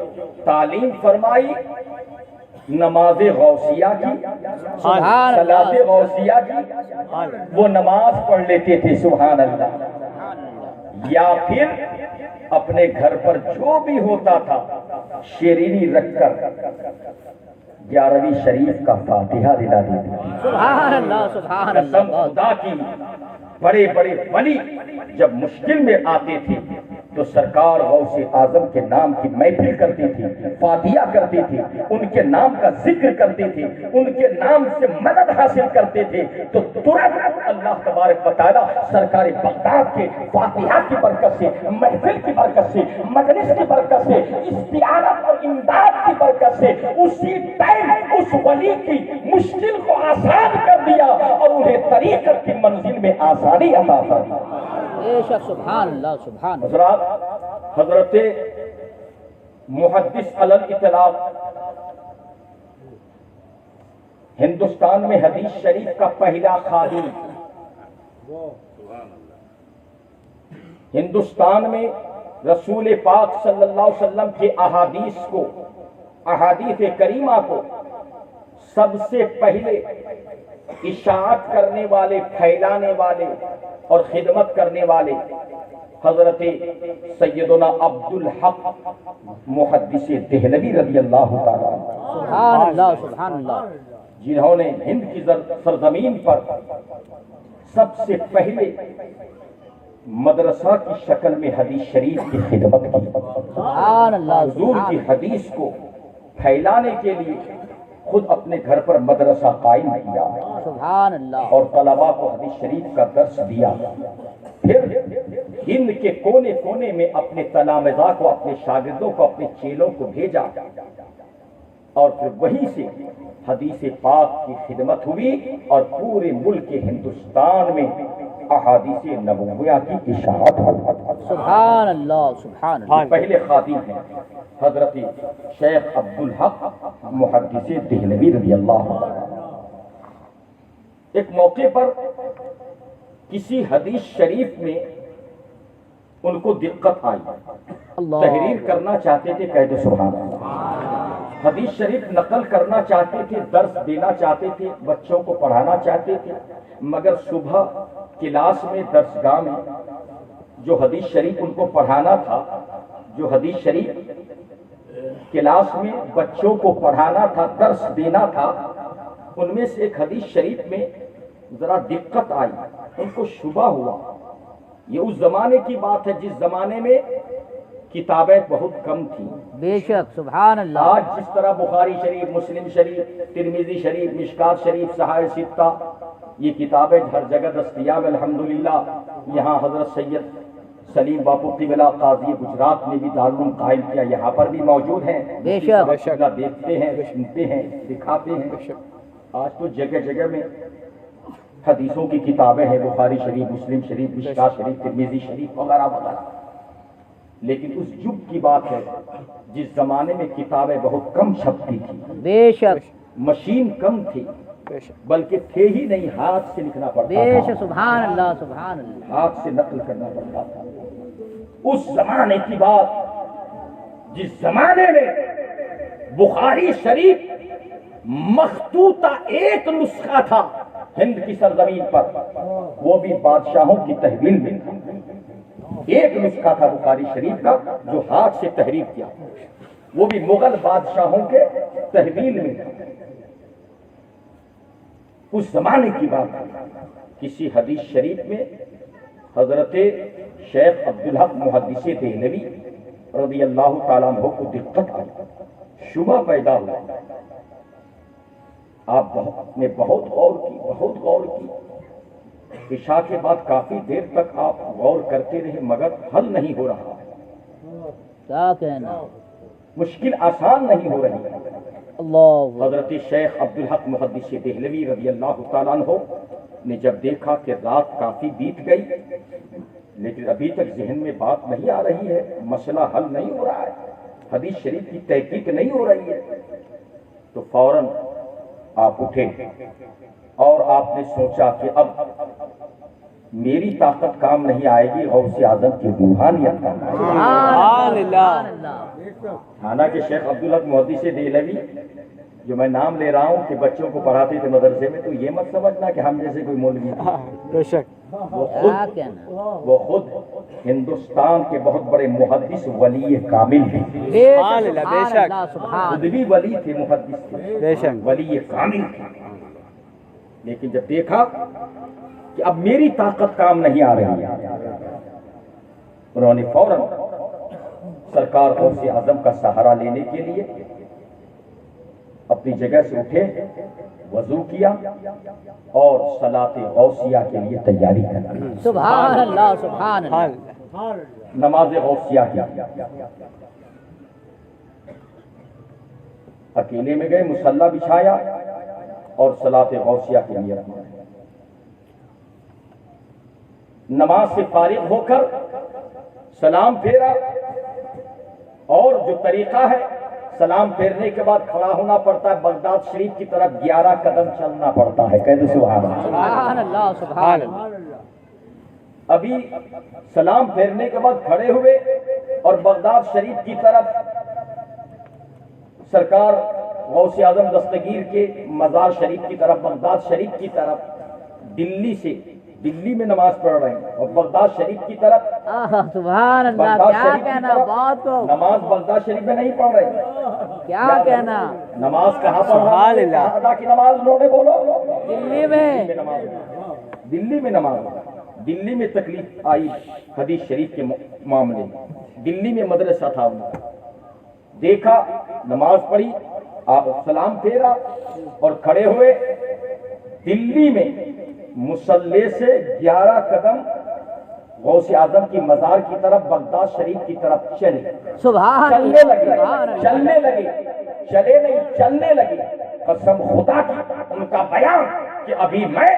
تعلیم فرمائی نماز غوثیہ کی، صلاۃ غوثیہ کی، وہ نماز پڑھ لیتے تھے، سبحان اللہ۔ یا پھر اپنے گھر پر جو بھی ہوتا تھا شیرینی رکھ کر 11ویں شریف کا فاتحہ دلا دیتے تھے۔
سبحان اللہ، سبحان
قسم
اللہ۔
خدا کی، بڑے بڑے ولی جب مشکل میں آتے تھے تو سرکار غوث اعظم کے نام کی محفل کرتی تھی، فاتحہ کرتی تھی، ان کے نام کا ذکر کرتے تھے، ان کے نام سے مدد حاصل کرتے تھے، تو ترنت اللہ تبارک و تعالیٰ سرکار بغداد کے فاتحہ کی برکت سے، محفل کی برکت سے، مجلس کی برکت سے، استعانت اور امداد کی برکت سے اسی ٹائم اس ولی کی مشکل کو آسان کر دیا اور انہیں طریقت کی منزل میں آسانی عطا فرمائی۔
بے شک، سبحان اللہ، سبحان اللہ۔
حضرات، حضرت محدث علی الاطلاق ہندوستان میں حدیث شریف کا پہلا خادم، ہندوستان میں رسول پاک صلی اللہ علیہ وسلم کے احادیث کریمہ کو سب سے پہلے اشاعت کرنے والے، پھیلانے والے اور خدمت کرنے والے حضرت سیدنا عبدالحق محدث دہلوی رضی اللہ تعالیٰ عنہ،
سبحان اللہ، سبحان اللہ۔
جنہوں نے ہند کی سرزمین پر سب سے پہلے مدرسہ کی شکل میں حدیث شریف کی خدمت کی،
سبحان اللہ،
حضور کی حدیث کو پھیلانے کے لیے خود اپنے گھر پر مدرسہ قائم کیا
سبحان اللہ۔
اور طلباء کو حدیث شریف کا درس دیا، پھر ہند کے کونے کونے میں اپنے تلامذہ کو، اپنے شاگردوں کو، اپنے چیلوں کو بھیجا اور پھر وہیں سے حدیث پاک کی خدمت ہوئی اور پورے ملک ہندوستان میں احادیث نبویہ کی اشاعت ہوئی۔
سبحان اللہ، سبحان اللہ۔
پہلے خادم ہیں حضرت شیخ عبدالحق محدث دہلوی رضی اللہ عنہ۔ ایک موقع پر کسی حدیث شریف میں ان کو دقت آئی،
اللہ،
تحریر کرنا چاہتے تھے، کہہ دو سبحان اللہ، حدیث شریف نقل کرنا چاہتے تھے، درس دینا چاہتے تھے، بچوں کو پڑھانا چاہتے تھے، مگر صبح کلاس میں، درسگاہ میں جو حدیث شریف ان کو پڑھانا تھا، جو حدیث شریف کلاس میں بچوں کو پڑھانا تھا، درس دینا تھا، ان میں سے ایک حدیث شریف میں ذرا دقت آئی، ان کو شبہ ہوا۔ یہ اس زمانے کی بات ہے جس زمانے میں کتابیں بہت کم تھیں۔
بے شک، سبحان اللہ۔
آج جس طرح بخاری شریف، مسلم شریف، ترمذی شریف، مشکات شریف، صحائح ستہ، یہ کتابیں ہر جگہ دستیاب، الحمدللہ۔ یہاں حضرت سید سلیم باپو قبلہ قاضی گجرات نے بھی دارالعلوم قائم کیا، یہاں پر بھی موجود ہیں،
بے شک،
دیکھتے ہیں، سنتے ہیں، دکھاتے ہیں۔ آج تو جگہ جگہ میں حدیثوں کی کتابیں ہیں، بخاری شریف، مسلم شریف، مشکات شریف، ترمذی شریف وغیرہ وغیرہ، لیکن اس یگ کی بات ہے جس زمانے میں کتابیں بہت کم چھپتی تھی،
بے شک،
مشین کم تھی، بلکہ تھے ہی نہیں، ہاتھ سے لکھنا پڑتا
بے
تھا،
شک، سبحان اللہ، سبحان اللہ۔
ہاتھ سے نقل کرنا پڑتا تھا۔ اس زمانے کی بات جس زمانے میں بخاری شریف مخطوطہ ایک نسخہ تھا ہند کی سرزمین پر، وہ بھی بادشاہوں کی تحویل میں تھا، ایک نسخہ تھا بخاری شریف کا جو ہاتھ سے تحریر کیا، وہ بھی مغل بادشاہوں کے تحویل میں تھا۔ اس زمانے کی بات ہے، کسی حدیث شریف میں حضرت شیخ عبدالحق محدث دہلوی رضی اللہ تعالیٰ عنہ کو دقت آئی، شبہ پیدا ہوا۔ آپ نے بہت غور کی، عشاء کے بعد کافی دیر تک آپ غور کرتے رہے، مگر حل نہیں ہو رہا،
کیا کہنا،
مشکل آسان نہیں ہو رہی۔
اللہ،
حضرت شیخ عبدالحق محدث دہلوی رضی اللہ تعالیٰ عنہ نے جب دیکھا کہ رات کافی بیت گئی لیکن ابھی تک ذہن میں بات نہیں آ رہی ہے، مسئلہ حل نہیں ہو رہا ہے، حدیث شریف کی تحقیق نہیں ہو رہی ہے، تو فوراً آپ اٹھے اور آپ نے سوچا کہ اب میری طاقت کام نہیں آئے گی، غوث اعظم کی روحانیت کام آئے گی۔
سبحان اللہ۔
حالانکہ شیخ عبدالحق محدث دہلوی جو میں نام لے رہا ہوں کہ بچوں کو پڑھاتے تھے مدرسے میں، تو یہ مت سمجھنا کہ ہم جیسے کوئی مولوی ہیں۔
بے شک۔
وہ خود ہندوستان کے بہت بڑے محدث ولی کامل ہیں،
سبحان اللہ، بے شک۔
خود بھی ولی تھے، محدث تھے،
بے شک۔
ولی کامل تھے۔ لیکن جب دیکھا کہ اب میری طاقت کام نہیں آ رہی ہے، انہوں نے فوراً سرکار غوث اعظم کا سہارا لینے کے لیے اپنی جگہ سے اٹھے، وضو کیا اور صلاۃ غوثیہ کے لیے تیاری کرنا،
سبحان اللہ سبحان اللہ۔
نماز غوثیہ کی اکیلے میں گئے، مصلی بچھایا اور صلاۃ غوثیہ کے لیے رکھا۔ نماز سے فارغ ہو کر سلام پھیرا، اور جو طریقہ ہے سلام پھیرنے کے بعد کھڑا ہونا پڑتا ہے، بغداد شریف کی طرف 11 قدم چلنا پڑتا ہے۔ کہہ دو سبحان اللہ۔
سبحان اللہ سبحان اللہ۔
ابھی سلام پھیرنے کے بعد کھڑے ہوئے اور بغداد شریف کی طرف سرکار غوث اعظم دستگیر کے مزار شریف کی طرف، بغداد شریف کی طرف دلی میں نماز پڑھ رہے ہیں، اور بغداد شریف کی طرف
سبحان اللہ،
بغداد
کیا
شریف کی
کہنا
طرف
بات کو،
نماز بغداد شریف میں نہیں پڑھ رہے،
کیا کہنا،
نماز کہاں پڑھ
سبحان
رہے؟
اللہ۔
ادا کی نماز انہوں نے بولو،
دلی میں
دلی میں نماز، دلی میں تکلیف آئی حدیث شریف کے معاملے میں، دلی میں مدرسہ تھا ان کا، دیکھا نماز پڑھی، آپ سلام پھیرا اور کھڑے ہوئے، دلی میں مصلی سے 11 قدم غوث اعظم کی مزار کی طرف، بغداد شریف کی طرف چلے،
سبحان
چلنے
اللہ
لگے،
سبحان اللہ۔
چلنے لگے، چلے نہیں چلنے لگے۔ قسم خدا کی ان کا بیان کہ ابھی میں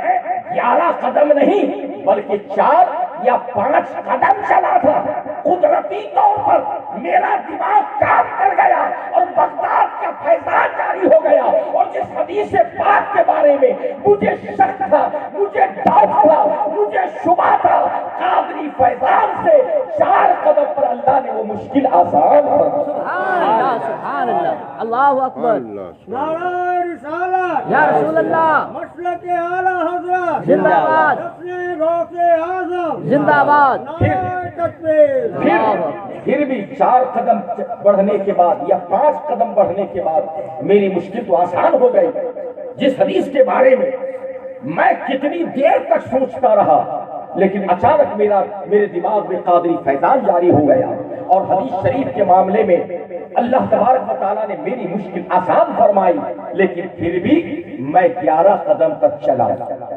11 قدم نہیں بلکہ 4 یا 5 قدم چلا تھا، قدرتی طور پر میرا دماغ کام کر گیا اور بغداد کا فیضان جاری ہو گیا، اور جس حدیث پاک کے بارے میں مجھے شک تھا، مجھے ڈاؤٹ تھا، مجھے شبہ تھا، قادری فیضان سے 4 قدم پر اللہ نے وہ مشکل آسان فرمایا۔
سبحان اللہ سبحان اللہ، اللہ اکبر،
نعرہ رسالت،
یا رسول اللہ،
مسلک اعلی حضرت،
زندہ باد،
اپنے غوث اعظم،
زندہ باد۔
نعرہ تکبیر۔
پھر بھی 4 قدم بڑھنے کے بعد یا 5 قدم بڑھنے کے بعد میری مشکل تو آسان ہو گئی۔ جس حدیث کے بارے میں کتنی دیر تک سوچتا رہا، لیکن اچانک میرے دماغ میں قادری فیضان جاری ہو گیا، اور حدیث شریف کے معاملے میں اللہ تبارک و تعالیٰ نے میری مشکل آسان فرمائی، لیکن پھر بھی میں 11 قدم تک چلا،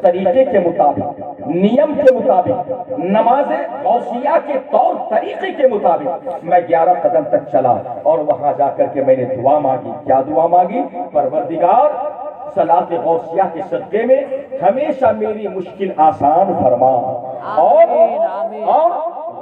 طریقے کے مطابق، نیم کے مطابق، نماز غوثیہ کے طور طریقے کے مطابق میں 11 قدم تک چلا، اور وہاں جا کر کے میں نے دعا مانگی۔ کیا دعا مانگی؟ پروردگار صلاۃ غوثیہ کے صدقے میں ہمیشہ میری مشکل آسان فرما، اور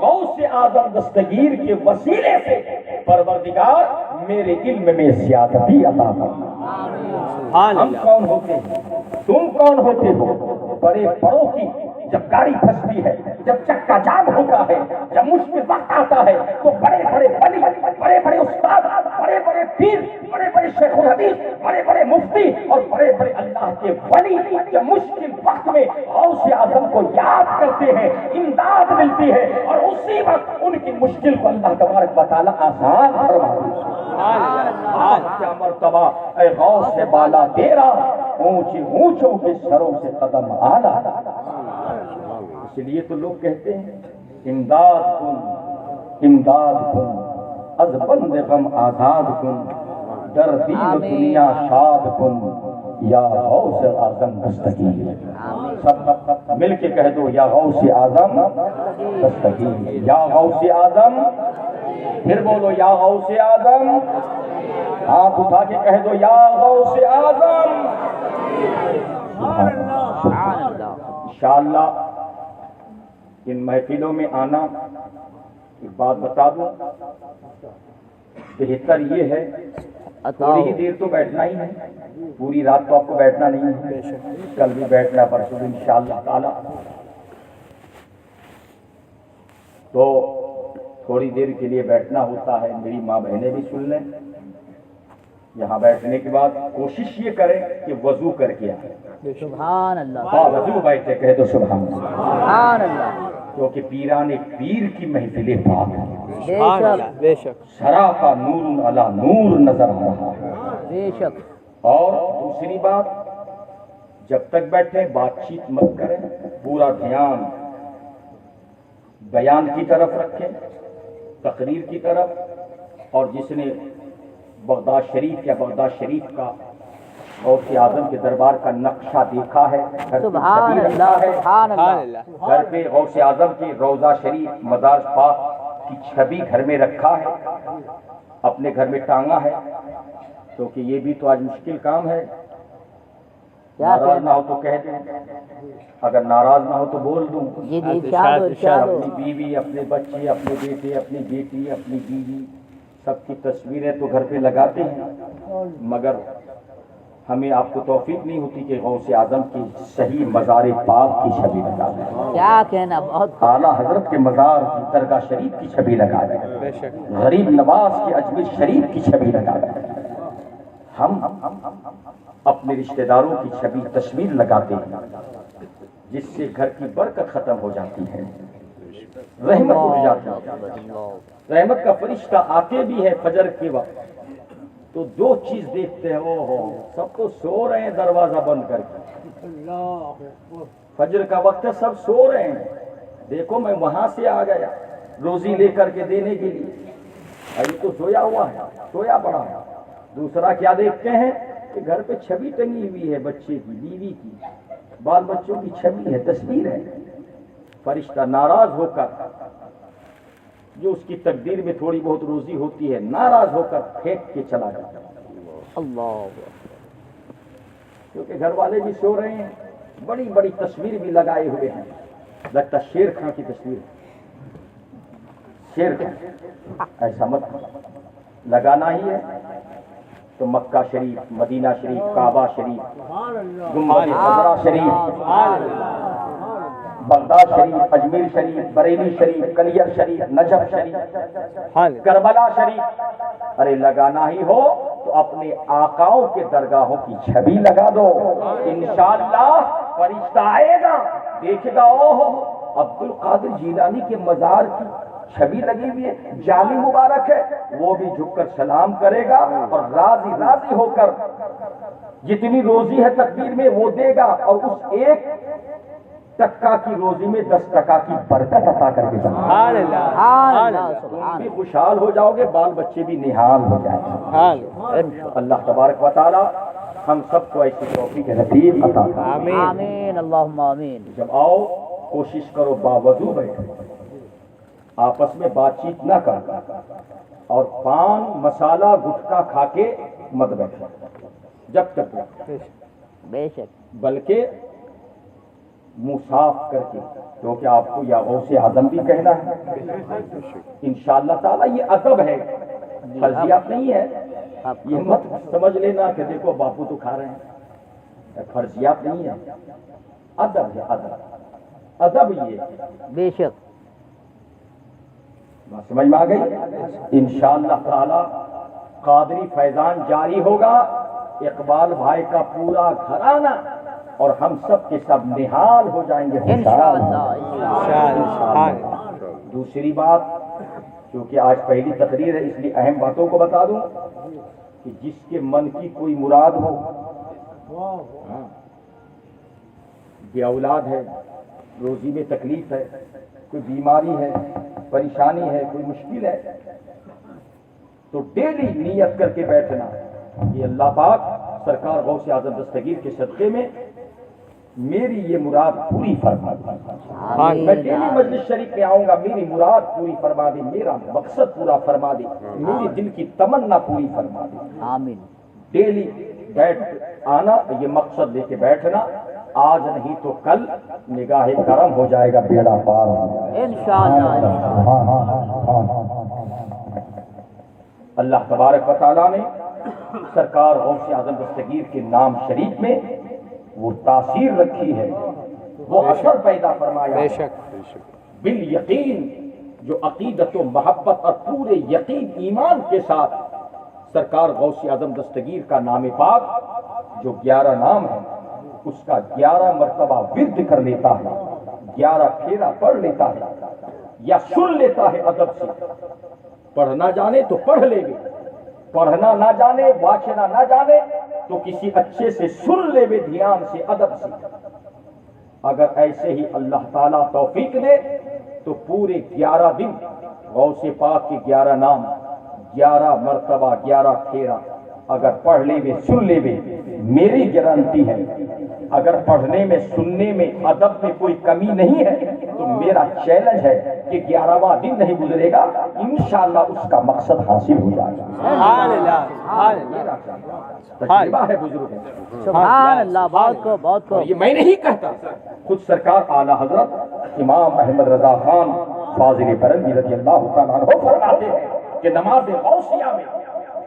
غوث اعظم دستگیر کے وسیلے سے پروردگار میرے علم میں زیادتی عطا فرما۔ ہم کون ہوتے ہیں؟ تم کون ہوتے ہو؟ بڑے بڑوں کی جب گاڑی پھنستی ہے، جب چکا جام ہوتا ہے، جب مشکل وقت آتا ہے، تو بڑے بڑے ولی، بڑے بڑے استاد، بڑے بڑے پیر، بڑے بڑے شیخ الحدیث، بڑے بڑے مفتی اور بڑے بڑے اللہ کے ولی جب مشکل وقت میں غوث اعظم کو یاد کرتے ہیں، امداد ملتی ہے، اور اسی وقت ان کی مشکل کو اللہ تبارک و تعالیٰ آسان فرما دیتا ہے۔ کیا مرتبہ اے غوث بالا تیرا، اونچی اونچوں کے سروں سے قدم آلہ۔ اس لیے تو لوگ کہتے ہیں امداد کن، امداد کن، از بند غم آزاد کن، در دین دنیا شاد کن، یا غوث اعظم دستگیر۔ سب مل کے کہہ دو، یا غوث اعظم دستگیر، یا غوث اعظم، پھر بولو یا غوث اعظم، ہاتھ اٹھا کے کہہ دو یا غوث اعظم۔
سبحان اللہ۔
انشاءاللہ ان محفلوں میں آنا، ایک بات بتا دوں، بہتر یہ ہے تھوڑی ہی دیر تو بیٹھنا ہی ہے، پوری رات تو آپ کو بیٹھنا نہیں ہے، کل بھی بیٹھنا، پرسوں بھی انشاءاللہ تعالی، تو تھوڑی دیر کے لیے بیٹھنا ہوتا ہے۔ میری ماں بہنیں بھی سن لیں، یہاں بیٹھنے کے بعد کوشش یہ کریں کہ وضو کر کے آئیں۔
سبحان اللہ،
ہاں وضو بیٹھے کہہ دو سبحان اللہ،
سبحان اللہ،
کیونکہ پیران پیر کی محفل پاک ہے،
بے
سبحان
شک،
اللہ بے شک
سراپا نور علی نور نظر آ رہا ہے۔
بے شک،
اور دوسری بات، جب تک بیٹھے بات چیت مت کریں، پورا دھیان بیان کی طرف رکھیں، تقریر کی طرف، اور جس نے بغداد شریف یا بغداد شریف کا غوث اعظم کے دربار کا نقشہ دیکھا ہے، گھر کی
سبحان
چھبی
اللہ،
رکھا ہے،
سبحان
سبحان
اللہ،
اللہ
گھر پہ غوث اعظم کی روضہ شریف مزار پاک کی چھبی گھر میں رکھا ہے، اپنے گھر میں ٹانگا ہے، کیونکہ یہ بھی تو آج مشکل کام ہے۔
کیا
ناراض
کہنا؟
نہ ہو تو کہہ دیں، اگر ناراض نہ ہو تو بول دوں۔
جی جی، ارشاد ہو، ارشاد ہو،
اپنی بیوی، اپنے بچے، اپنے بیٹے، اپنی بیٹی، اپنی بیوی، سب کی تصویریں تو گھر پہ لگاتے ہیں، مگر ہمیں آپ کو توفیق نہیں ہوتی کہ غوث اعظم کی صحیح مزار پاک کی چھبی لگا دیں،
کیا کہنا، بہت
اعلیٰ حضرت کے مزار کی درگاہ شریف کی چھبی لگا دیں،
بے شک
غریب نواز کے اجمیر شریف کی چھبی لگا دیں۔ ہم اپنے رشتہ داروں کی چھبی تصویر لگاتے ہیں، جس سے گھر کی برکت ختم ہو جاتی ہے، رحمت اٹھ جاتی ہے۔ رحمت کا فرشتہ آتے بھی ہے فجر کے وقت تو دو چیز دیکھتے ہیں، او ہو سب تو سو رہے ہیں دروازہ بند کر کے، فجر کا وقت ہے سب سو رہے ہیں، دیکھو میں وہاں سے آ گیا روزی لے کر کے دینے کے لیے، ابھی تو سویا ہوا ہے، سویا پڑا ہے۔ دوسرا کیا دیکھتے ہیں کہ گھر پہ چھبی ٹنگی ہوئی ہے، بچے کی، بیوی کی، بال بچوں کی چھبی ہے، تصویر ہے، فرشتہ ناراض ہو کر، جو اس کی تقدیر میں تھوڑی بہت روزی ہوتی ہے، ناراض ہو کر پھینک کے چلا جاتا ہے،
اللہ،
کیونکہ گھر والے بھی سو رہے ہیں، بڑی بڑی تصویر بھی لگائے ہوئے ہیں، لگتا شیر خان کی تصویر ہے، شیر خان، ایسا مت لگانا ہی ہے تو مکہ شریف، مدینہ شریف، کعبہ شریف، گنبد خضرا شریف، بغداد شریف، اجمیر شریف، بریلی شریف، کلیر شریف، نجف شریف، کربلا شریف، ارے لگانا ہی ہو تو اپنے آقاؤں کے درگاہوں کی چھبی لگا دو، انشاءاللہ فرشتہ آئے گا، دیکھے گا، اوہ عبد القادر جیلانی کے مزار کی چھبی لگی ہوئی ہے، جالی مبارک ہے، وہ بھی جھک کر سلام کرے گا اور راضی راضی ہو کر جتنی روزی ہے تقدیر میں وہ دے گا، اور اس ایک ٹکا کی روزی میں 10 ٹکا کی برکت عطا کر کے جائے گا۔
سبحان اللہ
سبحان اللہ،
تم
سبحان
بھی خوشحال ہو جاؤ گے، بال بچے بھی نہال ہو جائیں گے۔
سبحان
اللہ تبارک و تعالی ہم سب کو ایسی توفیق نصیب عطا فرمائے۔
اللہ،
آمین
آمین، اللہم آمین،
جب آؤ کوشش کرو باوضو بیٹھو، آپس میں بات چیت نہ کرو، اور پان مسالہ گٹکا کھا کے مت بیٹھو جب تک،
بے شک،
بلکہ منہ صاف کر کے، کیونکہ آپ کو یا غوث اعظم بھی کہنا ہے انشاءاللہ تعالی، یہ ادب ہے، فرضیات نہیں ہے، یہ مت سمجھ لینا کہ دیکھو باپو تو کھا رہے ہیں، فرضیات نہیں ہے، ادب ہے، ادب، ادب یہ
بے شک،
بات سمجھ میں آ گئی؟ انشاءاللہ تعالی قادری فیضان جاری ہوگا، اقبال بھائی کا پورا گھرانہ اور ہم سب کے سب نہال ہو جائیں گے
انشاءاللہ،
سبحان
دوسری بات، کیونکہ آج پہلی تقریر ہے اس لیے اہم باتوں کو بتا دوں کہ جس کے من کی کوئی مراد ہو، بے اولاد ہے، روزی میں تکلیف ہے، کوئی بیماری ہے، پریشانی ہے، کوئی مشکل ہے، تو ڈیلی نیت کر کے بیٹھنا کہ اللہ پاک سرکار غوث اعظم دستگیر کے صدقے میں میری یہ مراد پوری فرما دے، میں ڈیلی مجلس شریف میں آؤں گا، میری مراد پوری فرما دے، میرا مقصد پورا فرما دے، میری دل کی تمنا پوری فرما دے۔
آمین،
ڈیلی بیٹھ آنا، یہ مقصد لے کے بیٹھنا، آج نہیں تو کل نگاہ کرم ہو جائے گا، بیڑا پار ہو جائے گا۔
انشاءاللہ
اللہ تبارک و تعالیٰ نے سرکار غوث اعظم دستگیر کے نام شریف میں وہ تاثیر رکھی ہے، وہ اثر پیدا فرمایا
بے
ہے۔
شک
بالیقین جو عقیدت و محبت اور پورے یقین ایمان کے ساتھ سرکار غوث اعظم دستگیر کا نام پاک جو 11 نام ہے اس کا 11 مرتبہ ورد کر لیتا ہے، 11 پھیرا پڑھ لیتا ہے یا سن لیتا ہے ادب سے۔ پڑھنا جانے تو پڑھ لے گے، پڑھنا نہ جانے، واچنا نہ جانے تو کسی اچھے سے سن لے گے، دھیان سے، ادب سے۔ اگر ایسے ہی اللہ تعالیٰ توفیق دے تو پورے 11 دن غوث پاک کے 11 نام 11 مرتبہ 11 پھیرا اگر پڑھ لے گے، سن لے گے، میری گارنٹی ہے اگر پڑھنے میں، سننے میں، ادب میں کوئی کمی نہیں ہے تو میرا چیلنج ہے کہ 11واں دن نہیں گزرے گا، انشاءاللہ اس کا مقصد حاصل ہو جائے گا۔
سبحان اللہ
تجربہ ہے بزرگ،
سبحان اللہ، بہت کو
یہ میں نہیں کہتا، خود سرکار اعلی حضرت امام احمد رضا خان فاضل برنگی رضی اللہ تعالیٰ عنہ فرماتے ہیں کہ نماز غوثیہ میں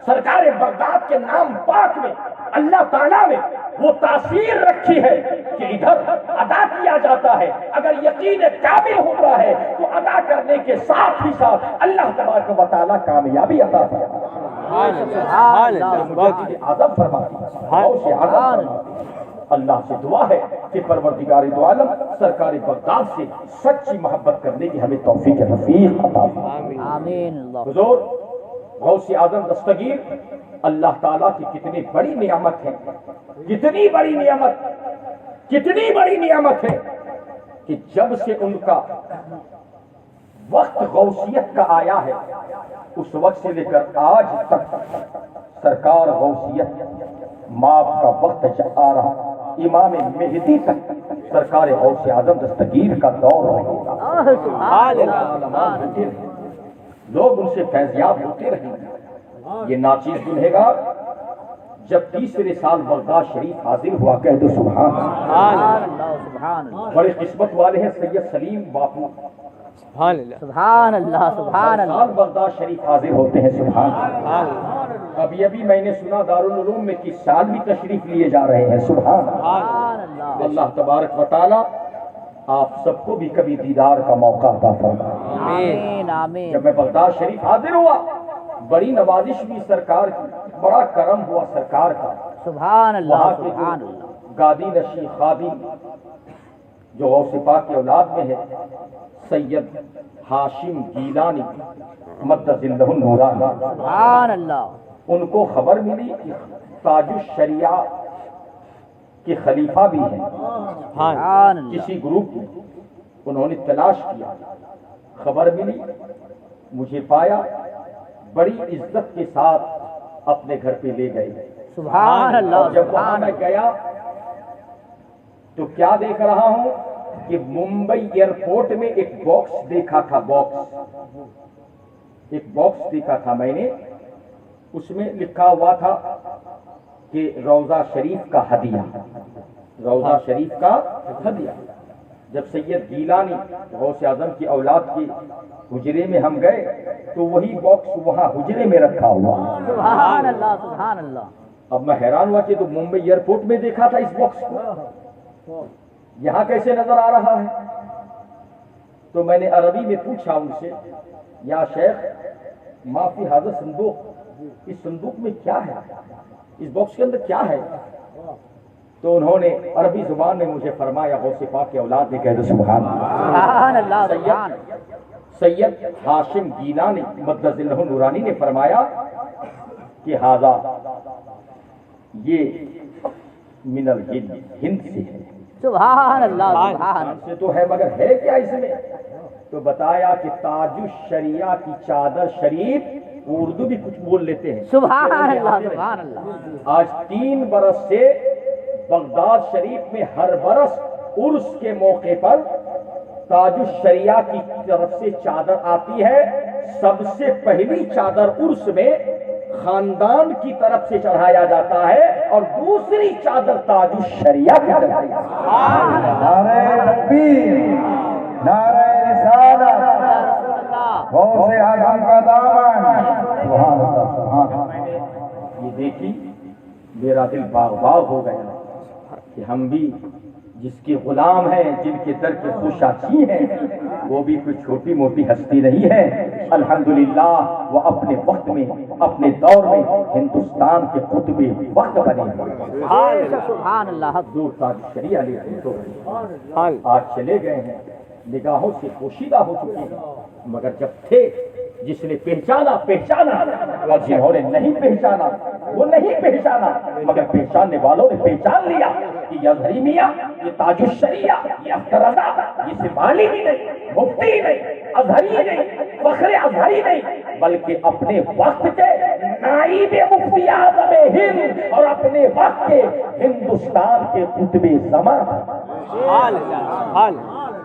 سرکار بغداد کے نام پاک میں اللہ تعالیٰ نے وہ تاثیر رکھی ہے کہ ادھر ادا کیا جاتا ہے، اگر یقین کامل ہوتا ہے تو ادا کرنے کے ساتھ ہی ساتھ اللہ تبارک و تعالیٰ کامیابی عطا فرماتا ہے۔
سبحان اللہ
اعظم فرماتی ہے، غوث اعظم فرماتی ہے۔ اللہ سے دعا ہے کہ پروردگار دو عالم سرکار بغداد سے سچی محبت کرنے کی ہمیں توفیق رفیق عطا فرمائے۔
آمین اللہ۔
حضور غوث اعظم دستگیر اللہ تعالیٰ کی کتنی بڑی نعمت ہے، کتنی بڑی نعمت، کتنی بڑی نعمت ہے کہ جب سے ان کا وقت غوثیت کا آیا ہے اس وقت سے لے کر آج تک سرکار غوثیت ماپ کا وقت آ رہا، امام مہدی تک سرکار غوث اعظم دستگیر کا دور رہے گا۔
سبحان اللہ،
علماء ہوتے رہیں، لوگ ان سے فیضیاب ہوتے رہیں گے۔ یہ ناچیز دلہےگار جب 30ویں سال بغداد شریف حاضر ہوا، کہہ دو سبحان اللہ۔
سبحان اللہ، سبحان اللہ،
بڑے قسمت والے ہیں سید سلیم باپو،
سبحان اللہ
سبحان اللہ، سبحان اللہ،
سال بغداد شریف حاضر ہوتے ہیں، سبحان اللہ۔ ابھی ابھی میں نے سنا دارالعلوم میں کہ سال بھی تشریف لیے جا رہے ہیں، سبحان اللہ۔
سبحان اللہ،
اللہ تبارک و تعالی آپ سب کو بھی کبھی دیدار کا موقع عطا فرمائے۔
آمین آمین،
جب میں بغداد شریف حاضر ہوا بڑی نوازش بھی سرکار کی، بڑا کرم ہوا سرکار کا۔
سبحان اللہ،
وہاں کے
سبحان
جو
اللہ،
گادی نشین خادم جو غوث پاک کی اولاد میں ہے سید ہاشم گیلانی مدد ذلہ النورانی،
سبحان اللہ،
ان کو خبر ملی کہ تاج الشریعہ کے خلیفہ بھی ہیں
سبحان اللہ،
کسی گروپ میں۔ انہوں نے تلاش کیا، خبر ملی، مجھے پایا، بڑی عزت کے ساتھ اپنے گھر پہ لے گئے۔
سبحان اللہ،
اور جب وہاں
سبحان
میں
اللہ،
گیا تو کیا دیکھ رہا ہوں کہ ممبئی ایئرپورٹ میں ایک باکس دیکھا تھا، ایک باکس دیکھا تھا میں نے، اس میں لکھا ہوا تھا کہ روضہ شریف کا ہدیہ، روضہ شریف کا ہدیہ۔ جب سید گیلانی غوث اعظم کی اولاد کی حجرے میں ہم گئے تو وہی باکس وہاں حجرے میں رکھا ہوا۔
سبحان اللہ، سبحان اللہ،
اب میں حیران ہوا کہ تو ممبئی ایئرپورٹ میں دیکھا تھا اس باکس کو، یہاں کیسے نظر آ رہا ہے؟ تو میں نے عربی میں پوچھا ان سے، یا شیخ ما فی ھذا صندوق، اس صندوق میں کیا ہے، اس باکس کے اندر کیا ہے؟ تو انہوں نے عربی زبان میں مجھے فرمایا، غوث پاک کی اولاد نے، کہہ دو سبحان اللہ۔
سبحان اللہ، سبحان اللہ،
سید ہاشم گیلانی مدد ذلہ النورانی نے فرمایا کہ ھذا یہ من الہند، ہند سے ہے،
سبحان اللہ، سبحان اللہ،
سے تو ہے مگر ہے کیا اس میں؟ تو بتایا کہ تاج الشریعہ کی چادر شریف، اردو بھی کچھ بول لیتے ہیں،
سبحان اللہ، سبحان اللہ،
آج 3 برس سے بغداد شریف میں ہر برس عرس کے موقع پر تاج الشریعہ کی طرف سے چادر آتی ہے۔ سب سے پہلی چادر عرس میں خاندان کی طرف سے چڑھایا جاتا ہے اور دوسری چادر تاج الشریعہ کی چڑھائی جاتی ہے۔
نعرہ تکبیر، نعرہ رسالت، غوث اعظم کا دامن، سبحان اللہ سبحان اللہ۔
یہ دیکھی میرا دل باغ باغ ہو گیا کہ ہم بھی جس کے غلام ہیں، جن کے در کے خوشاچی ہیں، وہ بھی کوئی چھوٹی موٹی ہستی نہیں ہے۔ الحمدللہ وہ اپنے وقت میں، اپنے دور میں ہندوستان کے قطب وقت بنے ہوئے۔
سبحان اللہ
حضور تاج الشریعہ علیہ السلام آج چلے گئے ہیں، نگاہوں سے پوشیدہ ہو چکے ہیں، مگر جب تھے جس نے پہچانا اور جنہوں نے نہیں پہچانا وہ نہیں پہچانا، مگر پہچاننے والوں نے پہچان لیا کہ یہ اظہری میاں، یہ تاج الشریعہ، یہ اختر رضا، یہ صرف عالم ہی نہیں، مفتی ہی نہیں، اظہری ہی نہیں، فخر اظہری نہیں، بلکہ اپنے وقت کے نائب مفتی اعظم ہند اور اپنے وقت کے ہندوستان کے قطب زمان۔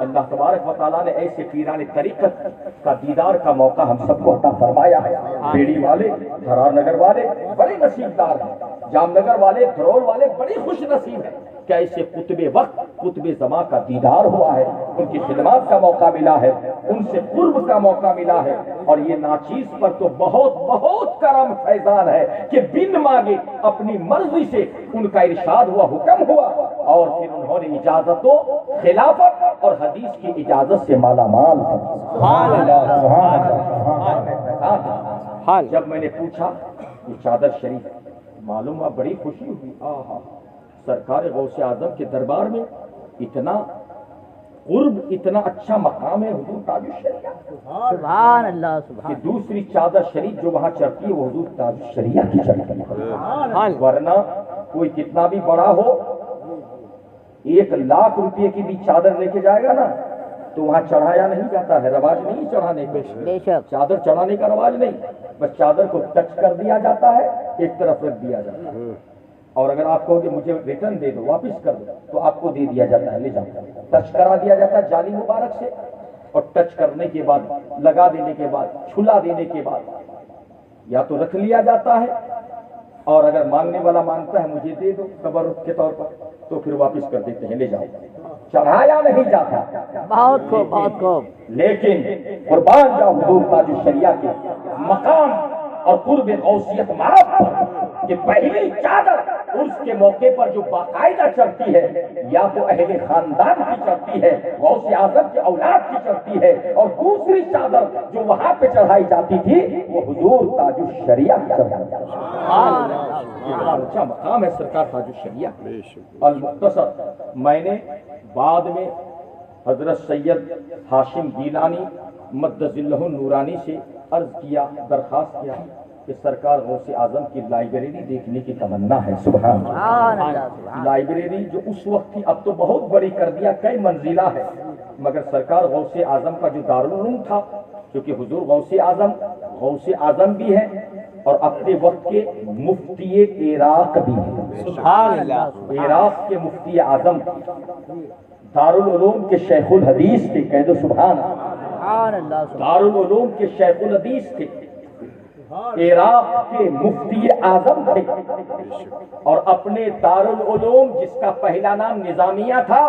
اللہ تبارک و تعالیٰ نے ایسے پیران طریقت کا دیدار کا موقع ہم سب کو عطا فرمایا ہے۔ بیڑی والے، دھرار نگر والے بڑے نصیبدار ہیں، جام نگر والے، دھرول والے بڑے خوش نصیب ہیں کہ ایسے قطب وقت، قطب زمان کا دیدار ہوا ہے، ان کی خدمات کا موقع ملا ہے، ان سے قرب کا موقع ملا ہے، اور یہ ناچیز پر تو بہت بہت کرم فیضان ہے کہ بن مانگے اپنی مرضی سے ان کا ارشاد ہوا، حکم ہوا، اور پھر انہوں نے اجازت و خلافت اور حدیث کی اجازت سے مالا مال۔ جب میں نے پوچھا یہ چادر شریف، معلوم ہوا بڑی خوشی ہوئی، آہا سرکار غوث اعظم کے دربار میں اتنا قرب، اتنا اچھا مقام ہے حضور تاج الشریعہ،
سبحان اللہ
کہ
سبحان
دوسری چادر شریف جو وہاں چڑھتی ہے وہ حضور تاج الشریعہ کی چڑھتی ہے۔ ورنہ کوئی کتنا بھی بڑا ہو، 1,00,000 روپے کی بھی چادر لے کے جائے گا نا تو وہاں چڑھایا نہیں جاتا ہے، رواج نہیں چڑھانے کا،
بے شک
چادر چڑھانے کا رواج نہیں، بس چادر کو ٹچ کر دیا جاتا ہے، ایک طرف رکھ دیا جاتا ہے، اور اگر آپ کہو کہ مجھے ریٹرن دے دو، واپس کر دو، تو آپ کو دے دیا جاتا ہے، لے جاؤ، ٹچ کرا دیا جاتا ہے جالی مبارک سے، اور ٹچ کرنے کے بعد، لگا دینے کے بعد، چھلا دینے کے بعد یا تو رکھ لیا جاتا ہے، اور اگر مانگنے والا مانگتا ہے مجھے دے دو تبرک کے طور پر، تو پھر واپس کر دیتے ہیں، لے جاؤ، چڑھایا نہیں جاتا۔
بہت خوب بہت خوب
لیکن قربان جاؤ حضور تاج الشریعہ کے مقام اور قرب غوثیت معاف پر کہ پہلی چادر عرس کے موقع پر جو باقاعدہ چڑھتی ہے یا تو اہل خاندان کی چڑھتی ہے، غوث اعظم کی اولاد کی چڑھتی ہے، اور دوسری چادر جو وہاں پہ چڑھائی جاتی تھی وہ حضور تاج الشریعہ کی چڑھائی جاتی ہے۔ اتنا اونچا مقام ہے سرکار تاج الشریعہ۔ المختصر میں نے بعد میں حضرت سید ہاشم گیلانی مدظلہ النورانی سے عرض کیا، درخواست کیا کہ سرکار غوث اعظم کی لائبریری دیکھنے کی تمنا ہے۔ سبحان اللہ۔ لائبریری جو اس وقت تھی اب تو بہت بڑی کر دیا، کئی منزلہ ہے، مگر سرکار غوث اعظم کا جو دارالعلوم تھا، کیونکہ حضور غوث اعظم بھی ہے اور اپنے وقت کے مفتی عراق بھی ہیں۔
سبحان اللہ۔
عراق کے مفتی اعظم دارالعلوم کے شیخ الحدیث تھے، کہہ دو سبحان اللہ۔ دارالعلوم کے شیخ الحدیث تھے، عراق کے مفتی اعظم تھے، اور اپنے دارالعلوم جس کا پہلا نام نظامیہ تھا،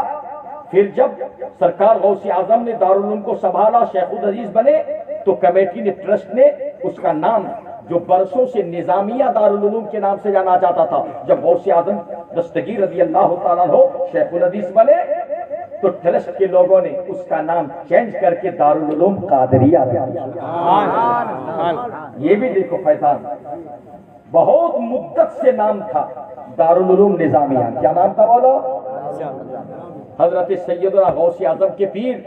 پھر جب سرکار غوث اعظم نے دارالعلوم کو سنبھالا، شیخ العزیز بنے، تو کمیٹی نے، ٹرسٹ نے اس کا نام جو برسوں سے نظامیہ دارالعلوم کے نام سے جانا جاتا تھا، جب غوث اعظم دستگیر رضی اللہ تعالیٰ عنہ شیخ الحدیث بنے تو ٹرسٹ کے لوگوں نے اس کا نام چینج کر کے دارالعلوم قادریہ رکھ دیا۔ یہ بھی دیکھو فیضان، بہت مدت سے نام تھا دارالعلوم نظامیہ۔ کیا نام تھا بولو؟ حضرت سیدنا غوث اعظم کے پیر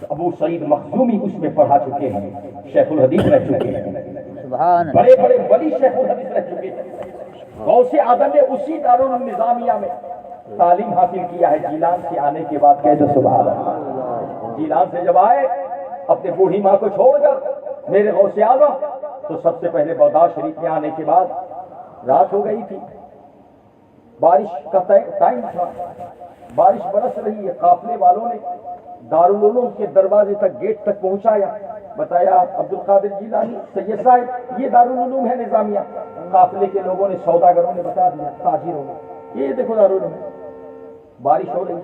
ابو سعید مخزومی اس میں پڑھا چکے ہیں، شیخ الحدیث رہ چکے ہیں، بڑے بڑے ولی شیخ الحدیث رہ چکے ہیں۔ غوث اعظم نے اسی دارالعلوم نظامیہ میں تعلیم حاصل کیا ہے۔ جیلان سے آنے کے بعد کہہ دو سبحان اللہ۔ جیلان سے جب آئے اپنے بوڑھی ماں کو چھوڑ کر میرے غوث اعظم، تو سب سے پہلے بغداد شریف میں آنے کے بعد رات ہو گئی تھی، بارش کا ٹائم تھا، بارش برس رہی ہے، قافلے والوں نے دارالعلوم کے دروازے تک، گیٹ تک پہنچایا، بتایا عبد القادر جیلانی سید صاحب یہ دارالعلوم ہے نظامیہ. قافلے کے لوگوں نے سوداگروں نے بتا دیا تاجروں نے یہ دیکھو دارالعلوم. بارش ہو رہی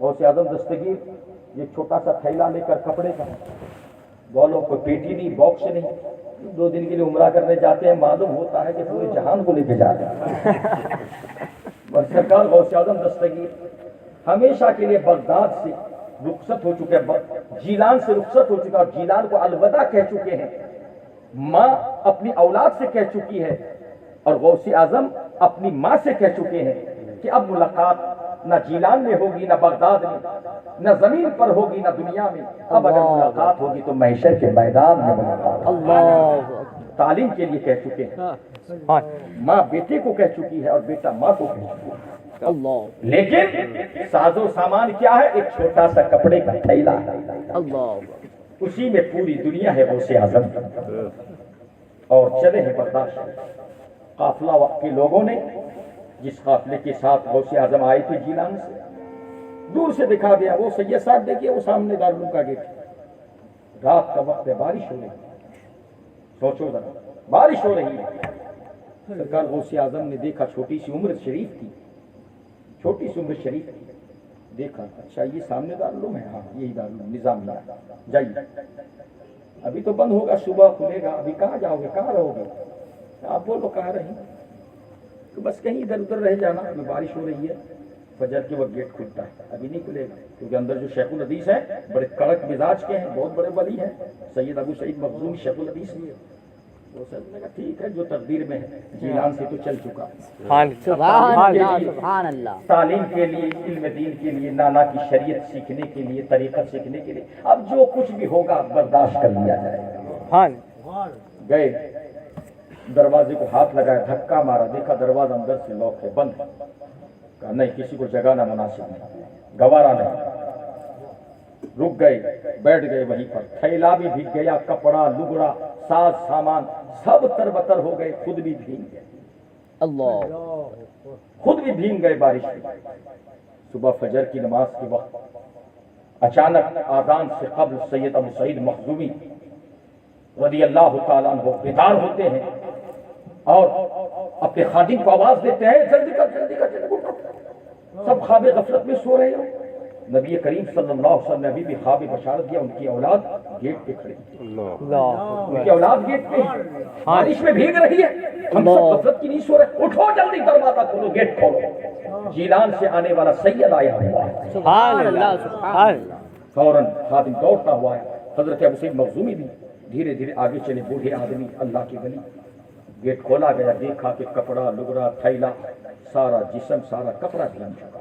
غوث اعظم دستگیر یہ چھوٹا سا تھیلا لے کر کپڑے کا بولو کوئی پیٹی نہیں باکس نہیں 2 دن کے لیے عمرہ کرنے جاتے ہیں معلوم ہوتا ہے کہ پورے جہان کو لے کے جا رہے ہیں. اور سرکار غوث اعظم دستگیر ہمیشہ کے لیے بغداد سے رخصت ہو چکے ہیں جیلان سے رخصت ہو چکا اور جیلان کو الوداع کہہ چکے ہیں. ماں اپنی اولاد سے کہہ چکی ہے اور غوث اعظم اپنی ماں سے کہہ چکے ہیں کہ اب ملاقات نہ جیلان میں ہوگی نہ بغداد میں نہ زمین پر ہوگی نہ دنیا میں. اب اگر ملاقات ہوگی تو محشر کے میدان میں ملاقات.
اللہ
تعلیم کے لیے کہہ چکے ہیں. ماں بیٹے کو کہہ چکی ہے اور بیٹا ماں کو کہہ چکا ہے.
اللہ
لیکن ساز و سامان کیا ہے؟ ایک چھوٹا سا کپڑے کا تھیلا ہے.
اللہ
اسی میں پوری دنیا ہے غوث اعظم اور چلے ہیں برداشت. قافلہ کے لوگوں نے جس قافلے کے ساتھ غوث اعظم آئے تھے جیلان سے دور سے دکھا دیا وہ سید صاحب دیکھیے وہ سامنے دارالعلوم کا گیٹ. رات کا وقت ہے بارش ہو رہی ہے. سوچو ذرا بارش ہو رہی ہے. سرکار غوث اعظم نے دیکھا چھوٹی سی عمر شریف تھی چھوٹی سی عمر شریف تھی. دیکھا اچھا یہ سامنے دارالعلوم ہے. ہاں یہی دارالعلوم نظامیہ. جائیے ابھی تو بند ہوگا صبح کھلے گا. ابھی کہاں جاؤ گے کہاں رہو گے؟ آپ بولو کہاں رہیں تو بس کہیں ادھر ادھر رہ جانا. بارش ہو رہی ہے فجر کے وقت گیٹ کھلتا ہے ابھی نہیں کھلے گا کیونکہ اندر جو شیخ الحدیث ہیں بڑے کڑک مزاج کے ہیں بہت بڑے ولی ہیں. سید ابو سعید مخزومی شیخ الحدیث بھی ہے. وہ سب نے کہا ٹھیک ہے جو تقدیر میں ہے جیلان سے تو چل چکا.
سبحان اللہ سبحان اللہ.
تعلیم کے لیے علم دین کے لیے نانا کی شریعت سیکھنے کے لیے طریقت سیکھنے کے لیے اب جو کچھ بھی ہوگا برداشت کر لیا جائے گا. گئے دروازے کو ہاتھ لگایا دھکا مارا دیکھا دروازہ اندر سے لاک ہے بند. کہا نہیں کسی کو جگانا مناسب نہیں گوارا نہیں. رک گئے بیٹھ گئے وہیں پر. تھیلا بھی بھیگ گیا کپڑا لگڑا ساز سامان سب تربتر ہو گئے. خود بھی بھیگ گئے
اللہ
خود بھی بھیگ گئے بارش میں. صبح فجر کی نماز کے وقت اچانک آذان سے قبل سید ابو سعید مخزومی رضی اللہ تعالیٰ عنہ بیدار ہوتے ہیں اور اپنے خادم کو آواز دیتے ہیں جلدی کر جلدی کر جلدی کر. سب خواب غفلت میں سو رہے ہو. نبی کریم صلی اللہ علیہ وسلم نے ابھی بھی خواب بشارت دیا ان کی اولاد گیٹ پہ کھڑی. ان کی اولاد گیٹ پہ بارش میں بھیگ رہی ہے. ہم سب غفلت کی نہیں سو رہے. اٹھو جلدی دروازہ کھولو گیٹ کھولو. جیلان سے آنے والا سید آیا ہوا ہے.
سبحان اللہ سبحان اللہ.
فوراً خادم دوڑتا ہوا ہے. حضرت ابو سعید مخزومی بھی دھیرے دھیرے آگے چلے. بوڑھے آدمی اللہ کی ولی. گیٹ کھولا گیا دیکھا کہ کپڑا لگڑا تھیلا سارا جسم سارا کپڑا بھیگ چکا.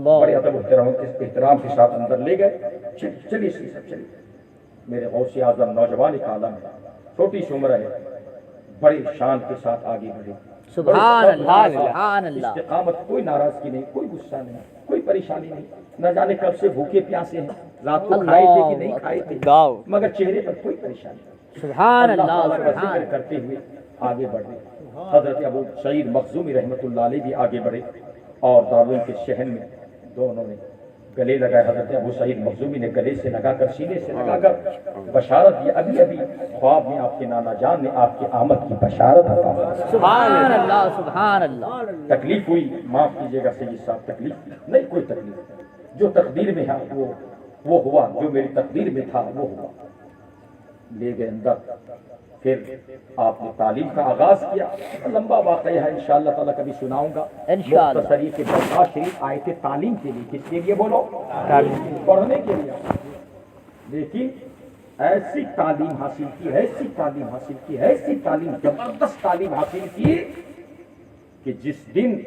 بڑے ادب احترام کے ساتھ اندر لے گئے. چلیے سب چلیے. میرے غوث اعظم نوجوان ایک عالم ہے چھوٹی سی عمر ہے بڑی شان کے ساتھ آگے بڑھے.
سبحان اللہ سبحان اللہ.
استقامت کوئی ناراضگی نہیں کوئی غصہ نہیں کوئی پریشانی نہیں. نہ جانے کب سے بھوکے پیاسے ہیں رات کو کھائے تھے کہ نہیں کھائے تھے مگر چہرے پر کوئی پریشانی نہیں.
سبحان اللہ
تعالیٰ کا
سبحان
ذکر کرتے ہوئے آگے بڑھے. حضرت ابو سعید مخزومی رحمۃ اللہ علیہ بھی آگے بڑھے اور دارالعلوم کے شہر میں دونوں نے گلے لگائے. حضرت ابو سعید مخزومی نے گلے سے لگا کر سینے سے لگا کر بشارت دی. ابھی ابھی خواب میں آپ کے نانا جان نے آپ کی آمد کی بشارت عطا کی.
سبحان اللہ سبحان اللہ.
تکلیف ہوئی معاف کیجیے گا سید صاحب تکلیف نہیں کوئی تکلیف جو تقدیر میں ہے وہ ہوا. جو میری تقدیر میں تھا وہ ہوا. لے گئے اندر. پھر آپ نے تعلیم کا آغاز کیا. لمبا واقعہ ہے انشاءاللہ تعالیٰ کبھی سناؤں گا.
انشاءاللہ.
مختصری کے برداشت شریف آئے تھے تعلیم کے لیے. کس کے لیے بولو؟ پڑھنے کے لیے. لیکن ایسی تعلیم حاصل کی ایسی تعلیم حاصل کی ایسی تعلیم زبردست تعلیم حاصل کی کہ جس دن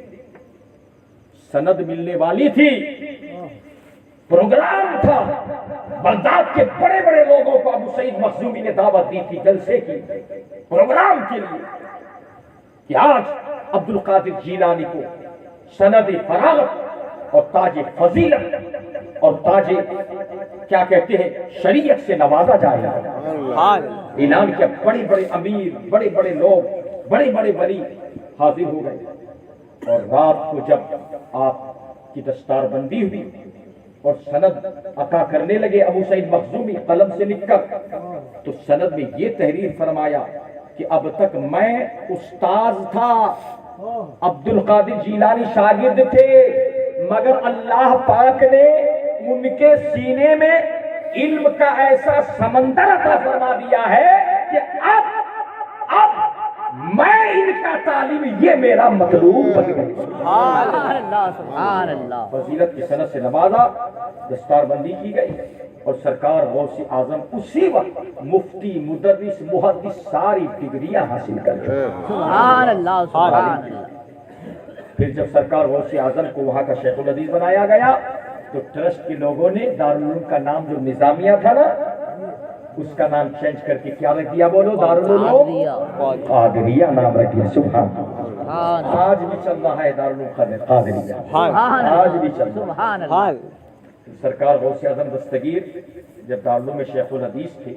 سند ملنے والی تھی پروگرام تھا بغداد کے بڑے بڑے لوگوں کو ابو سعید مخزومی نے دعوت دی تھی جلسے کی پروگرام کے لیے کہ آج عبد القادر جیلانی کو سند فراغت اور تاج فضیلت اور تاج کیا کہتے ہیں شریعت سے نوازا جائے گا. اعلان کیا. بڑے بڑے امیر بڑے بڑے لوگ بڑے بڑے ولی حاضر ہو گئے. اور رات کو جب آپ کی دستار بندی ہوئی اور سند عطا کرنے لگے ابو سعید مخزومی قلم سے لکھ کر، تو سند میں یہ تحریر فرمایا کہ اب تک میں استاذ تھا، عبد القادر جیلانی شاگرد تھے، مگر اللہ پاک نے ان کے سینے میں علم کا ایسا سمندر عطا فرما دیا ہے کہ اب میں ان کا تعلیم یہ میرا مطلوب بن گئی۔
سبحان اللہ سبحان اللہ۔
فضیلت کی سند سے نوازا، دستار بندی کی گئی، اور سرکار غوث اعظم اسی وقت مفتی، مدرس، محدث ساری ڈگریاں حاصل کر گئے۔
سبحان اللہ سبحان اللہ۔
پھر جب سرکار غوث اعظم کو وہاں کا شیخ الحدیث بنایا گیا تو ٹرسٹ کے لوگوں نے دارالعلوم کا نام جو نظامیہ تھا نا، اس کا نام چینج کر کے کیا رکھ دیا؟ بولو، دارالعلوم قادریہ نام رکھ دیا۔ سبحان اللہ۔ آج بھی چل رہا ہے دارالعلوم قادریہ، آج بھی چل رہا ہے۔
سبحان اللہ۔
سرکار غوث اعظم دستگیر جب دارالعلوم میں شیخ الحدیث تھے،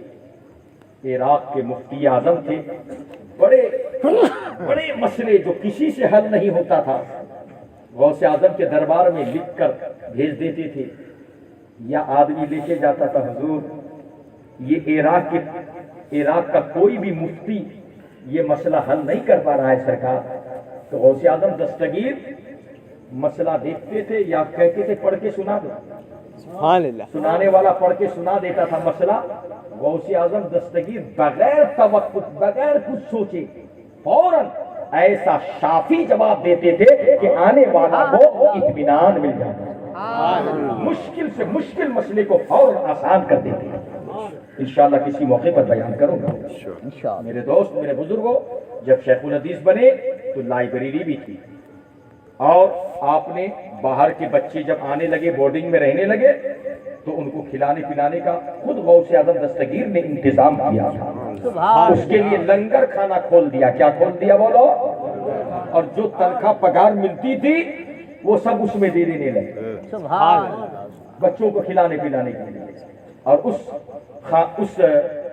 عراق کے مفتی اعظم تھے، بڑے مسئلے جو کسی سے حل نہیں ہوتا تھا غوث اعظم کے دربار میں لکھ کر بھیج دیتے تھے، یا آدمی لے کے جاتا تھا، حضور یہ عراق کا کوئی بھی مفتی یہ مسئلہ حل نہیں کر پا رہا ہے سرکار، تو غوث اعظم دستگیر مسئلہ دیکھتے تھے یا کہتے تھے پڑھ کے سنا دو،
سبحان اللہ۔
سنانے والا پڑھ کے سنا دیتا تھا مسئلہ، غوث اعظم دستگیر بغیر توقف، بغیر کچھ سوچے فوراً ایسا شافی جواب دیتے تھے کہ آنے والا کو اطمینان مل جاتا، مشکل سے مشکل مسئلے کو فوراً آسان کر دیتے ہیں۔ انشاءاللہ کسی موقع پر بیان کروں گا۔ میرے دوست، میرے بزرگوں، جب شیخ الحدیث بنے تو لائبریری بھی تھی، اور آپ نے باہر کے بچے جب آنے لگے، بورڈنگ میں رہنے لگے، تو ان کو کھلانے پلانے کا خود غوث اعظم دستگیر نے انتظام کیا تھا۔ اس کے لیے لنگر کھانا کھول دیا۔ کیا کھول دیا بولو؟ اور جو تنخواہ پگار ملتی تھی وہ سب اس میں دے دینے لگے بچوں کو کھلانے پلانے کے لیے، اور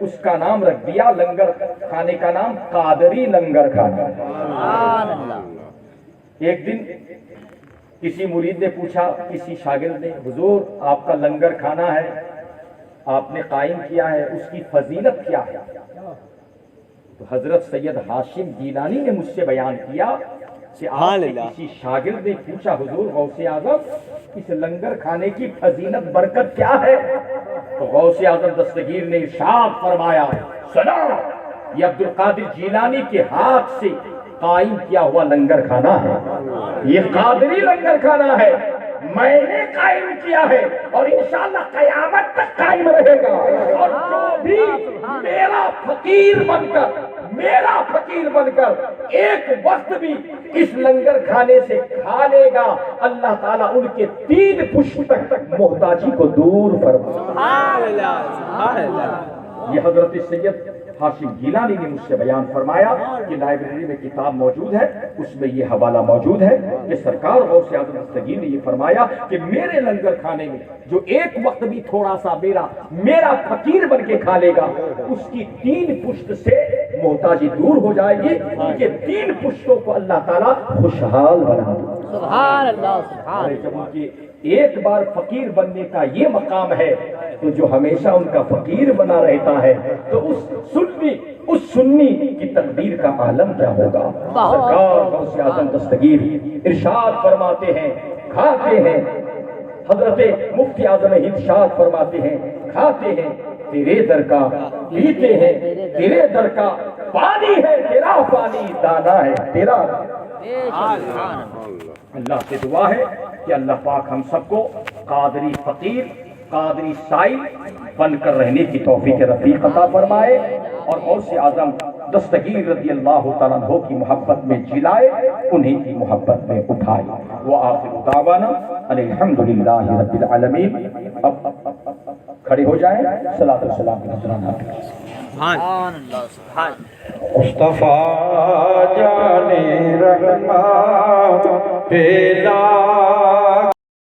اس کا نام رکھ دیا، لنگر کھانے کا نام قادری لنگر کھانا۔ ایک دن کسی مرید نے پوچھا کسی شاگرد نے، حضور آپ کا لنگر کھانا ہے، آپ نے قائم کیا ہے، اس کی فضیلت کیا ہے؟ تو حضرت سید ہاشم گیلانی نے مجھ سے بیان کیا کہ آپ نے کسی شاگرد نے پوچھا، حضور غوث اعظم اس لنگر کھانے کی فضیلت برکت کیا ہے؟ تو غوث اعظم دستگیر نے ارشاد فرمایا، سنا، یہ عبد القادر جیلانی کے ہاتھ سے قائم کیا ہوا لنگر کھانا ہے، یہ قادری لنگر کھانا ہے، میں نے قائم کیا ہے، اور انشاءاللہ قیامت تک قائم رہے گا، اور جو بھی میرا فقیر بن کر ایک وقت بھی اس لنگر کھانے سے کھا لے گا، اللہ تعالیٰ ان کے 3 پشت تک محتاجی کو دور فرمائے۔ یہ حضرت سید ہاشم گیلانی نے مجھ سے بیان فرمایا کہ لائبریری میں کتاب موجود ہے، اس میں یہ حوالہ موجود ہے کہ سرکار غوث اعظم دستگیر نے یہ فرمایا کہ میرے لنگر کھانے میں جو ایک وقت بھی تھوڑا سا میرا فقیر بن کے کھا لے گا، اس کی 3 پشت سے محتاجی دور ہو جائے گی، ان کے 3 پشتوں کو اللہ تعالیٰ خوشحال بنا دے۔
سبحان اللہ سبحان اللہ۔
جب ان کی ایک بار فقیر بننے کا یہ مقام ہے تو جو ہمیشہ ان کا فقیر بنا رہتا ہے تو اس سنی کی تقدیر کا عالم کیا ہوگا؟ سرکار غوث اعظم دستگیر ارشاد فرماتے ہیں، کھاتے ہیں، حضرت مفتی اعظم ارشاد فرماتے ہیں، کھاتے ہیں تیرے در کا، پیتے ہیں تیرے در کا، پانی ہے تیرا، پانی دانا ہے تیرا۔ اللہ سے دعا ہے کہ اللہ پاک ہم سب کو قادری فقیر، قادری سائل بن کر رہنے کی توفیق رفیق عطا فرمائے، اور غوث اعظم دستگیر رضی اللہ تعالیٰ عنہ کی محبت میں جلائے، انہیں کی محبت میں اٹھائے۔ وآخر دعوانا ان الحمدللہ رب العالمین۔ اب کھڑے ہو جائیں، صلاۃ والسلام نذرانہ۔
سبحان اللہ سبحان اللہ۔
مصطفیٰ جان رحمت پہ لا